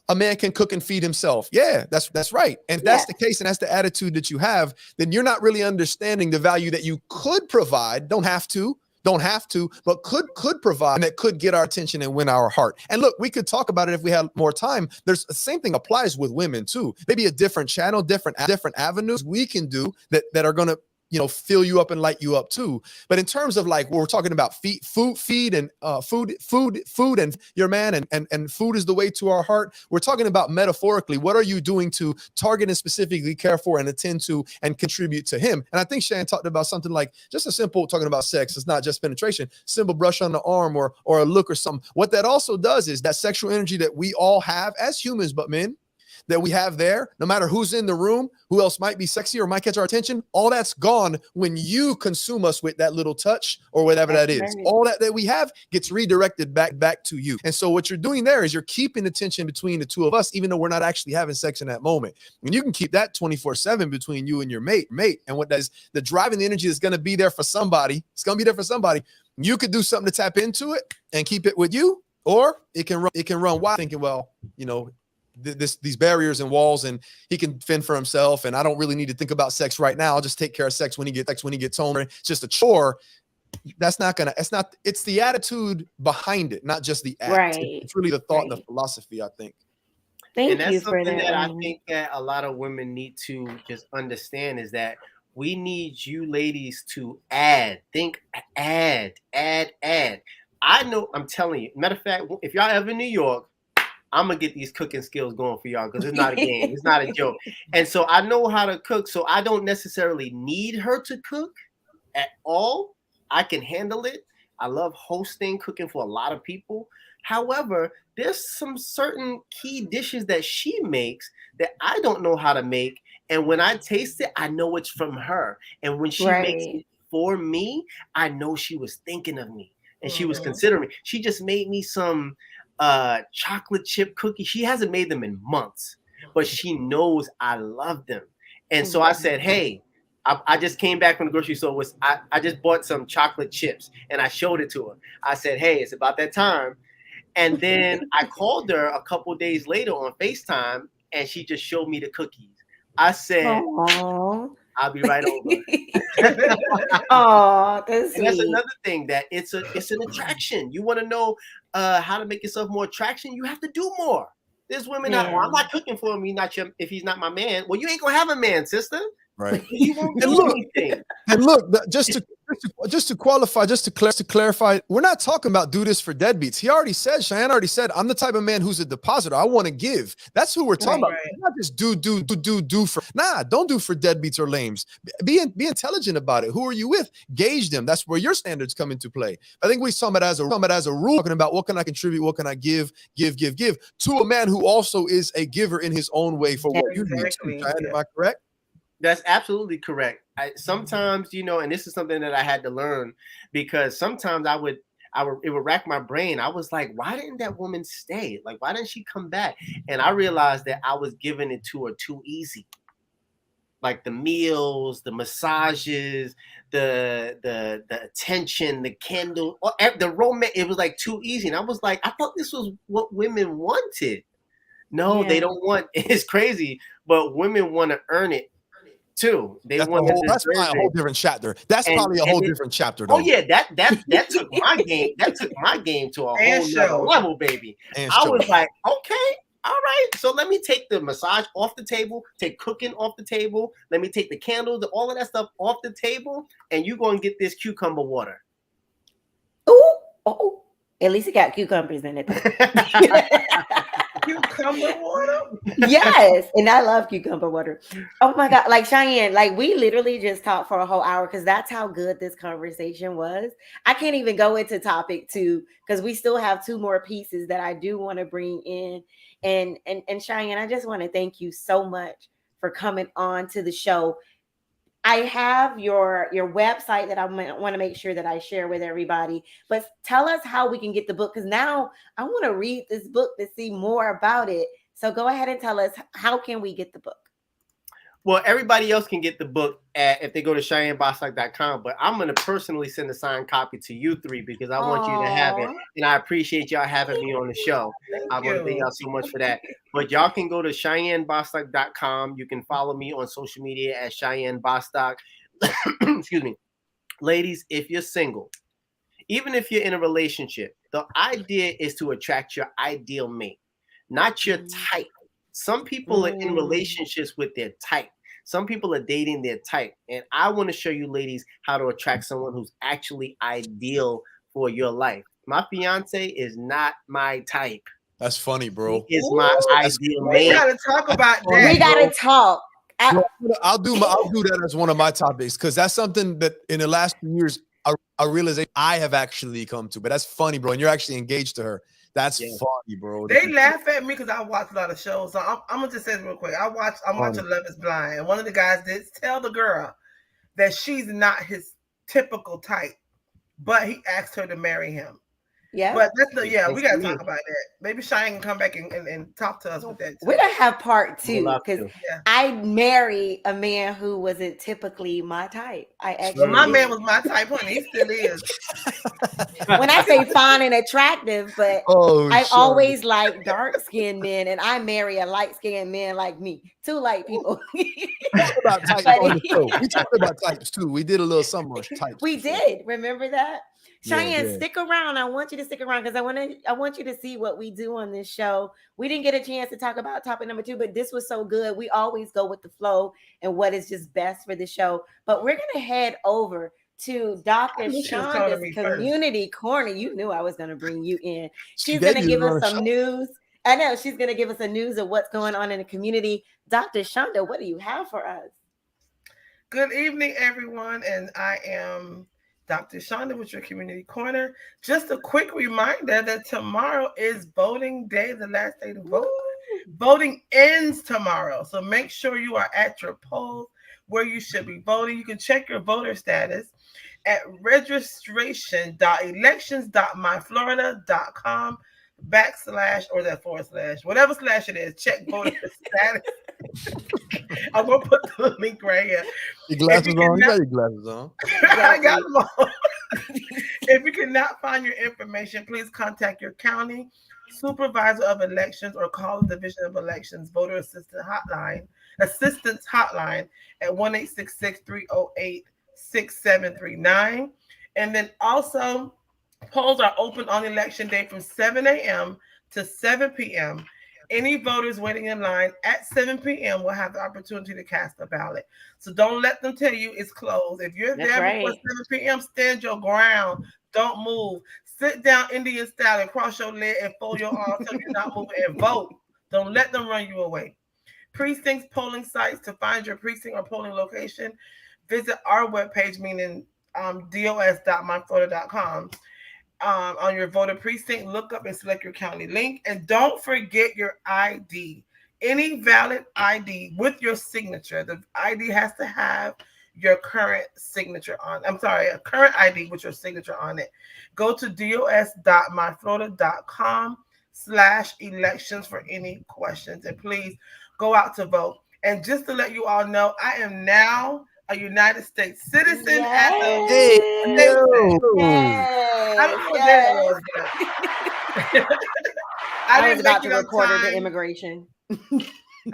a man can cook and feed himself. Yeah, that's right. And if that's the case and that's the attitude that you have, then you're not really understanding the value that you could provide. Don't have to, but could provide, and that could get our attention and win our heart. And look, we could talk about it if we had more time. There's the same thing applies with women too. Maybe a different channel, different avenues we can do that are going to fill you up and light you up too. But in terms of like we're talking about food and your man and food is the way to our heart. We're talking about metaphorically. What are you doing to target and specifically care for and attend to and contribute to him? And I think Cheyenne talked about something like just a simple talking about sex. It's not just penetration, simple brush on the arm or a look or something. What that also does is that sexual energy that we all have as humans, but men, that we have there, no matter who's in the room, who else might be sexy or might catch our attention, all that's gone when you consume us with that little touch or whatever that is. Right. All that we have gets redirected back to you. And so what you're doing there is you're keeping the tension between the two of us, even though we're not actually having sex in that moment. And you can keep that 24/7 between you and your mate. And what that is, the driving the energy is going to be there for somebody. It's going to be there for somebody. You could do something to tap into it and keep it with you, or it can run wild thinking, well, you know, these barriers and walls, and he can fend for himself, and I don't really need to think about sex right now. I'll just take care of sex when he gets home. It's just a chore. It's the attitude behind it, not just the act. Right. It's really the thought and the philosophy, I think. Thank And that's you for something that I that. think that a lot of women need to just understand is that we need you ladies to add. I know, I'm telling you. Matter of fact, if y'all ever in New York, I'm gonna get these cooking skills going for y'all because it's not a game, it's not a joke. And so I know how to cook, so I don't necessarily need her to cook at all. I can handle it. I love hosting, cooking for a lot of people. However, there's some certain key dishes that she makes that I don't know how to make. And when I taste it, I know it's from her. And when she makes it for me, I know she was thinking of me and she was considering me. She just made me some chocolate chip cookies. She hasn't made them in months, but she knows I love them. And so I said, hey, I just came back from the grocery store. I just bought some chocolate chips and I showed it to her. I said, hey, it's about that time. And then I called her a couple days later on FaceTime and she just showed me the cookies. I said, I'll be right over. Oh, that's and that's another thing, that it's an attraction. You want to know how to make yourself more attraction, you have to do more. There's women that, I'm not cooking for him, if he's not my man. Well, you ain't gonna have a man, sister. Right. You won't do anything. And look, just to qualify, just to clarify, we're not talking about do this for deadbeats. Cheyenne already said, I'm the type of man who's a depositor. I want to give. That's who we're talking about. Not just do for. Nah, don't do for deadbeats or lames. Be intelligent about it. Who are you with? Gauge them. That's where your standards come into play. I think we saw it as a rule, talking about what can I contribute, what can I give to a man who also is a giver in his own way for what you need. Cheyenne, am I correct? That's absolutely correct. Sometimes, and this is something that I had to learn, because sometimes it would rack my brain. I was like, why didn't that woman stay? Like, why didn't she come back? And I realized that I was giving it to her too easy. Like the meals, the massages, the attention, the candle, the romance. It was like too easy. And I was like, I thought this was what women wanted. No, they don't want. It's crazy, but women want to earn it too. That's probably a whole different chapter. That's probably a whole different chapter, though. Oh yeah, that took my game. That took my game to a whole nother level, baby. I was like, okay, all right. So let me take the massage off the table, take cooking off the table. Let me take the candles, all of that stuff off the table, and you go and get this cucumber water. Oh, at least it got cucumbers in it. Cucumber water? Yes, and I love cucumber water. Oh my God, like Cheyenne, like we literally just talked for a whole hour because that's how good this conversation was. I can't even go into topic 2 because we still have 2 more pieces that I do want to bring in. And Cheyenne, I just want to thank you so much for coming on to the show. I have your website that I want to make sure that I share with everybody, but tell us how we can get the book, because now I want to read this book to see more about it. So go ahead and tell us, how can we get the book? Well, everybody else can get the book if they go to CheyenneBostock.com, but I'm going to personally send a signed copy to you 3 because I want you to have it. And I appreciate y'all having me on the show. I want to thank y'all so much for that. But y'all can go to CheyenneBostock.com. You can follow me on social media at Cheyenne Bostock. Excuse me. Ladies, if you're single, even if you're in a relationship, the idea is to attract your ideal mate, not your type. Some people are in relationships with their type. Some people are dating their type. And I want to show you ladies how to attract someone who's actually ideal for your life. My fiance is not my type. That's funny, bro. He is my ideal mate. We gotta talk about that. We gotta talk. I'll do that as one of my topics, because that's something that in the last few years I realized I have actually come to. But that's funny, bro. And you're actually engaged to her. That's Yeah. funny, bro. They laugh at me because I watch a lot of shows. So I'm gonna just say this real quick. I'm watching Love Is Blind, and one of the guys did tell the girl that she's not his typical type, but he asked her to marry him. Yeah. But that's the we It's gotta me. talk about that. Maybe Cheyenne can come back and talk to us with that We're too. gonna have part We'll 2 have because to. Yeah. I married a man who wasn't typically my type. I Well, my actually man did. was my type, honey. He still is. When I say fine and attractive, but Oh, I shit. always like dark skinned men, and I marry a light skinned man like me. 2 light people. We talked about types But on the show. We talked about types too. We did a little something on types. we before. did. Remember that? Yeah, Cheyenne, yeah. stick around. I want you to stick around because I want you to see what we do on this show. We didn't get a chance to talk about topic number 2, but this was so good. We always go with the flow and what is just best for the show. But we're gonna head over to Dr. I knew she was coming to Shonda's me first. community corner. You knew I was gonna bring you in. She She's gave gonna you give the us wrong some shot. news. I know she's gonna give us a news of what's going on in the community. Dr. Shonda, what do you have for us? Good evening, everyone, and I am Dr. Shonda with your community corner. Just a quick reminder that tomorrow is voting day, the last day to vote. Voting ends tomorrow, so make sure you are at your polls where you should be voting. You can check your voter status at registration.elections.myflorida.com / or that / whatever slash it is. Check voter status. I'm gonna put the link right here. Your glasses If you on. You got cannot- your glasses on. I got them all. If you cannot find your information, please contact your county supervisor of elections or call the Division of Elections Voter Assistance Hotline at 1-866-308-6739. And then also, polls are open on election day from 7 a.m. to 7 p.m. Any voters waiting in line at 7 p.m. will have the opportunity to cast a ballot. So don't let them tell you it's closed. If you're That's there right. before 7 p.m., stand your ground. Don't move. Sit down Indian style and cross your leg and fold your arms so you're not moving and vote. Don't let them run you away. Precincts, polling sites to find your precinct or polling location. Visit our webpage, meaning dos.myflorida.com. On your voter precinct, look up and select your county link. And don't forget your ID. Any valid ID with your signature. The ID has to have your current signature on. I'm sorry, a current ID with your signature on it. Go to dos.myflorida.com /elections for any questions. And please go out to vote. And just to let you all know, I am now a United States citizen as of Hey, Yes. yo. I don't know what day that was, but I was didn't about make to it on report her to time. immigration.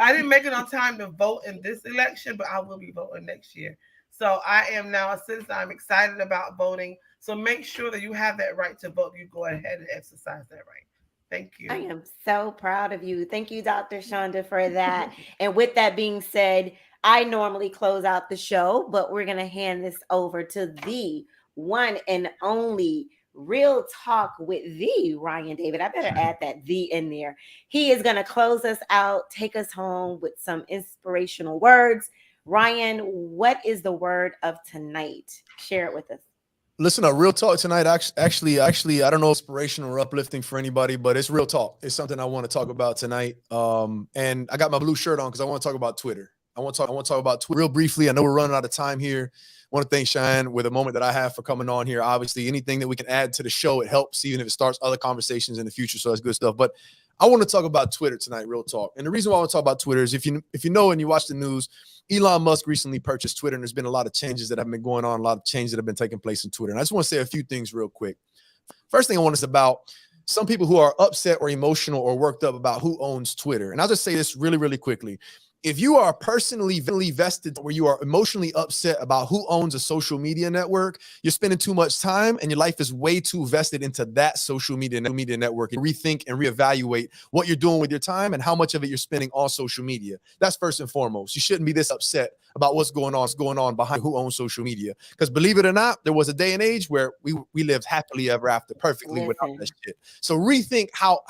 I didn't make it on time to vote in this election, but I will be voting next year. So I am now a citizen. I'm excited about voting. So make sure that you have that right to vote. You go ahead and exercise that right. Thank you. I am so proud of you. Thank you, Dr. Shonda, for that. And with that being said, I normally close out the show, but we're going to hand this over to the one and only Real Talk with the Ryan David. I better add that the in there. He is going to close us out, take us home with some inspirational words. Ryan, what is the word of tonight? Share it with us. Listen, a real talk tonight. Actually, I don't know, inspirational or uplifting for anybody, but it's real talk. It's something I want to talk about tonight. And I got my blue shirt on because I want to talk about Twitter. I want to talk about Twitter real briefly. I know we're running out of time here. I want to thank Cheyenne with a moment that I have for coming on here. Obviously, anything that we can add to the show, it helps, even if it starts other conversations in the future. So that's good stuff. But I want to talk about Twitter tonight, real talk. And the reason why I want to talk about Twitter is if you know and you watch the news, Elon Musk recently purchased Twitter, and there's been a lot of changes that have been going on, a lot of changes that have been taking place in Twitter. And I just want to say a few things real quick. First thing I want is about some people who are upset or emotional or worked up about who owns Twitter. And I'll just say this really, really quickly. If you are personally vested where you are emotionally upset about who owns a social media network, you're spending too much time and your life is way too vested into that social media network, and rethink and reevaluate what you're doing with your time and how much of it you're spending on social media. That's first and foremost. You shouldn't be this upset about what's going on behind who owns social media. Because believe it or not, there was a day and age where we lived happily ever after perfectly without that shit. So rethink how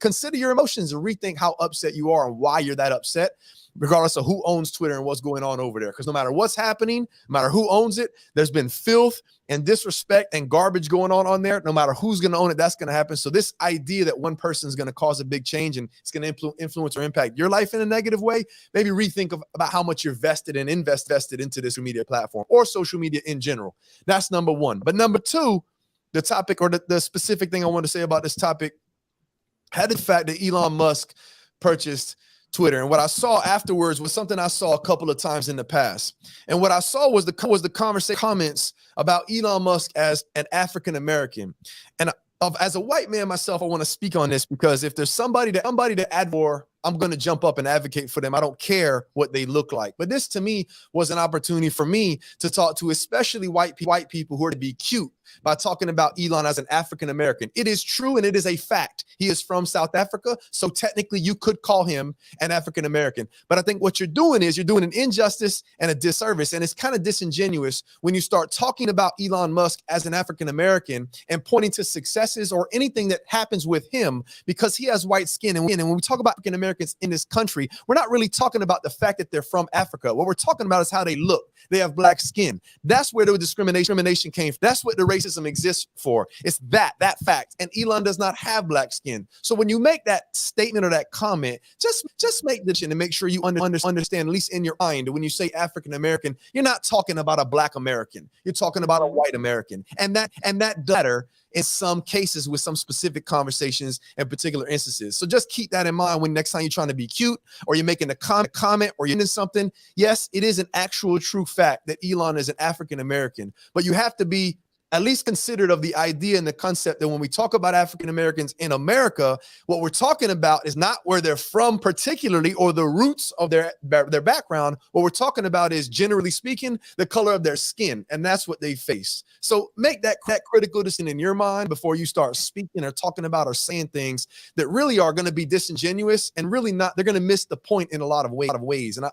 consider your emotions and rethink how upset you are and why you're that upset. regardless of who owns Twitter and what's going on over there. Because no matter what's happening, no matter who owns it, there's been filth and disrespect and garbage going on there. No matter who's going to own it, that's going to happen. So this idea that one person is going to cause a big change and it's going to influence or impact your life in a negative way, maybe rethink about how much you're vested and invested into this media platform or social media in general. That's number one. But number two, the topic or the specific thing I want to say about this topic had the fact that Elon Musk purchased Twitter. And what I saw afterwards was something I saw a couple of times in the past. And what I saw was the conversation comments about Elon Musk as an African-American. And as a white man myself, I want to speak on this because if there's somebody to advocate for, I'm going to jump up and advocate for them. I don't care what they look like. But this to me was an opportunity for me to talk to especially white people who are to be cute by talking about Elon as an African-American. It is true and it is a fact. He is from South Africa. So technically you could call him an African-American. But I think what you're doing is you're doing an injustice and a disservice. And it's kind of disingenuous when you start talking about Elon Musk as an African-American and pointing to successes or anything that happens with him because he has white skin. And when we talk about African-Americans in this country, we're not really talking about the fact that they're from Africa. What we're talking about is how they look. They have black skin. That's where the discrimination came from. That's what the racism exists for. It's that fact. And Elon does not have black skin. So when you make that statement or that comment, just make this and make sure you understand, at least in your mind, when you say African American, you're not talking about a black American. You're talking about a white American. And that matter in some cases with some specific conversations and particular instances. So just keep that in mind when next time you're trying to be cute or you're making a comment or you're in something. Yes, it is an actual true fact that Elon is an African American, but you have to be at least considered of the idea and the concept that when we talk about African Americans in America, what we're talking about is not where they're from particularly or the roots of their background. What we're talking about is, generally speaking, the color of their skin, and that's what they face. So make that critical decision in your mind before you start speaking or talking about or saying things that really are going to be disingenuous and really not. They're going to miss the point in a lot of ways. And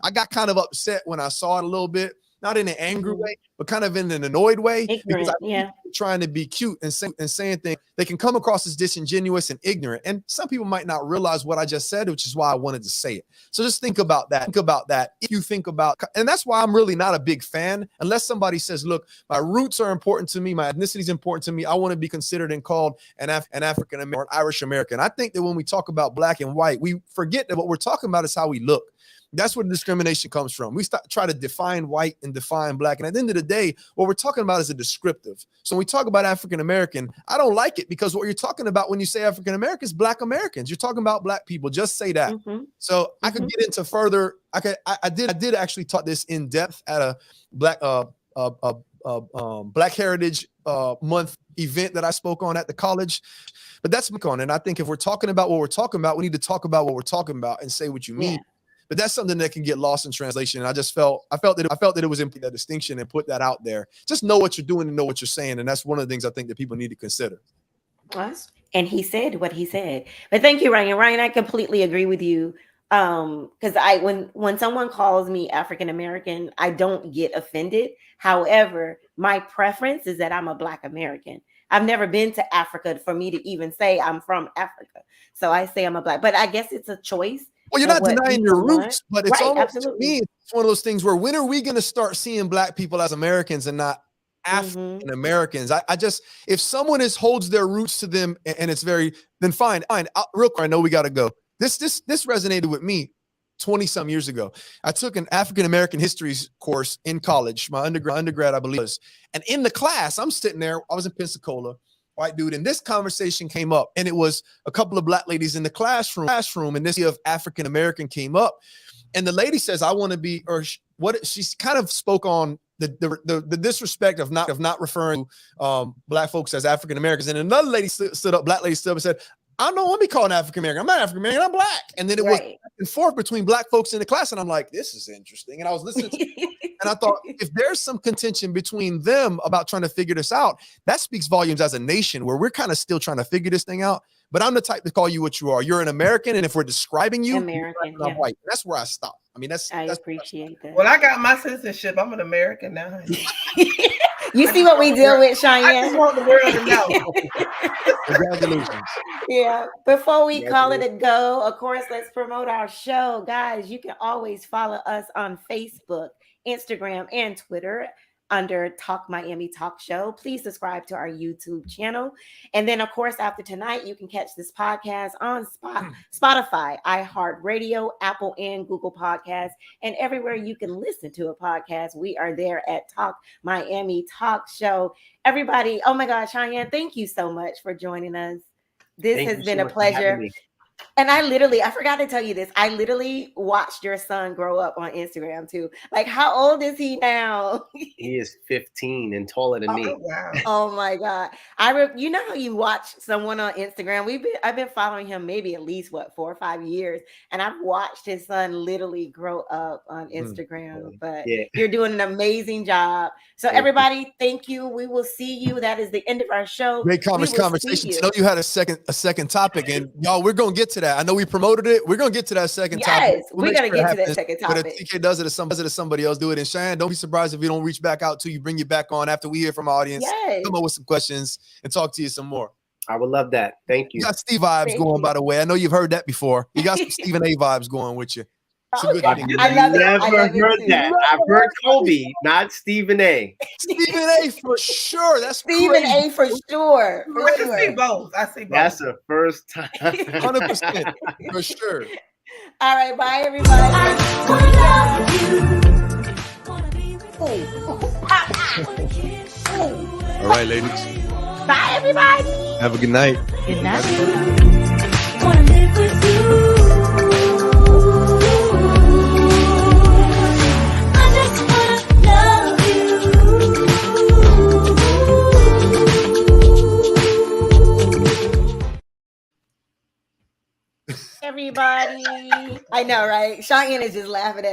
I got kind of upset when I saw it a little bit. Not in an angry way, but kind of in an annoyed way. Ignorant, because trying to be cute and saying things, they can come across as disingenuous and ignorant. And some people might not realize what I just said, which is why I wanted to say it. So just think about that. If you think about, and that's why I'm really not a big fan, unless somebody says, look, my roots are important to me, my ethnicity is important to me. I want to be considered and called an African American, Irish American. I think that when we talk about black and white, we forget that what we're talking about is how we look. That's where the discrimination comes from. We try to define white and define black. And at the end of the day, what we're talking about is a descriptive. So when we talk about African-American, I don't like it because what you're talking about when you say African-American is black Americans. You're talking about black people. Just say that. So I could get into further. I did actually talk this in depth at a Black Heritage Month event that I spoke on at the college. But that's on. And I think if we're talking about what we're talking about, we need to talk about what we're talking about and say what you mean. Yeah. But that's something that can get lost in translation. And I felt that it was important, that distinction, and put that out there. Just know what you're doing and know what you're saying. And that's one of the things I think that people need to consider. And he said what he said. But thank you, Ryan. Ryan, I completely agree with you. Because when someone calls me African American, I don't get offended. However, my preference is that I'm a Black American. I've never been to Africa for me to even say I'm from Africa. So I say I'm a Black, but I guess it's a choice. Well, you're not denying your roots, but it's almost, to me, it's one of those things where when are we going to start seeing Black people as Americans and not African Americans? I just, if someone holds their roots to them and it's then fine. Real quick, I know we got to go. This resonated with me 20-some years ago. I took an African American history course in college, my undergrad, I believe it was. And in the class, I'm sitting there, I was in Pensacola, white dude, and this conversation came up, and it was a couple of Black ladies in the classroom, and this idea of African American came up, and the lady says, "I want to be," or what? She kind of spoke on the disrespect of not referring to Black folks as African Americans, and another lady stood up, Black lady stood up and said, "I don't want to be called African American. I'm not African American. I'm Black." And then it was back and forth between Black folks in the class, and I'm like, "This is interesting." And I was listening to it, and I thought, if there's some contention between them about trying to figure this out, that speaks volumes as a nation where we're kind of still trying to figure this thing out. But I'm the type to call you what you are. You're an American, and if we're describing you, American, I'm white. That's where I stop. I mean, I appreciate that. Well, I got my citizenship. I'm an American now. You see what we deal with, Cheyenne? I just want the world to know. Congratulations. Yeah. Before we call it a go, of course, let's promote our show. Guys, you can always follow us on Facebook, Instagram, and Twitter under Talk Miami Talk Show. Please subscribe to our YouTube channel. And then, of course, after tonight, you can catch this podcast on Spotify, iHeartRadio, Apple, and Google Podcasts, and everywhere you can listen to a podcast. We are there at Talk Miami Talk Show. Everybody, oh my God, Cheyenne, thank you so much for joining us. This has been a pleasure. And I forgot to tell you this. I literally watched your son grow up on Instagram too. Like, how old is he now? He is 15 and taller than me. Wow. Oh my God. You know how you watch someone on Instagram? I've been following him maybe at least 4 or 5 years. And I've watched his son literally grow up on Instagram. But you're doing an amazing job. So everybody, thank you. We will see you. That is the end of our show. Great conversation. I know you had a second topic, and y'all, we're gonna get to that. I know we promoted it. We're gonna get to that second topic. Yes, we're gonna get to that second topic. But if TK does it, as somebody else do it. And Cheyenne, don't be surprised if we don't reach back out to you, bring you back on after we hear from our audience. Yes. Come up with some questions and talk to you some more. I would love that. Thank you. You got Steve vibes going, by the way. I know you've heard that before. You got some Stephen A vibes going with you. Okay. I've never heard that. I've heard Kobe, not Stephen A. Stephen A for sure. That's Stephen A for sure. I can see both. I see both. That's the first time. 100% for sure. All right, bye everybody. All right, ladies. Bye everybody. Have a good night. Good night. Wanna live with you. Everybody. I know, right? Cheyenne is just laughing at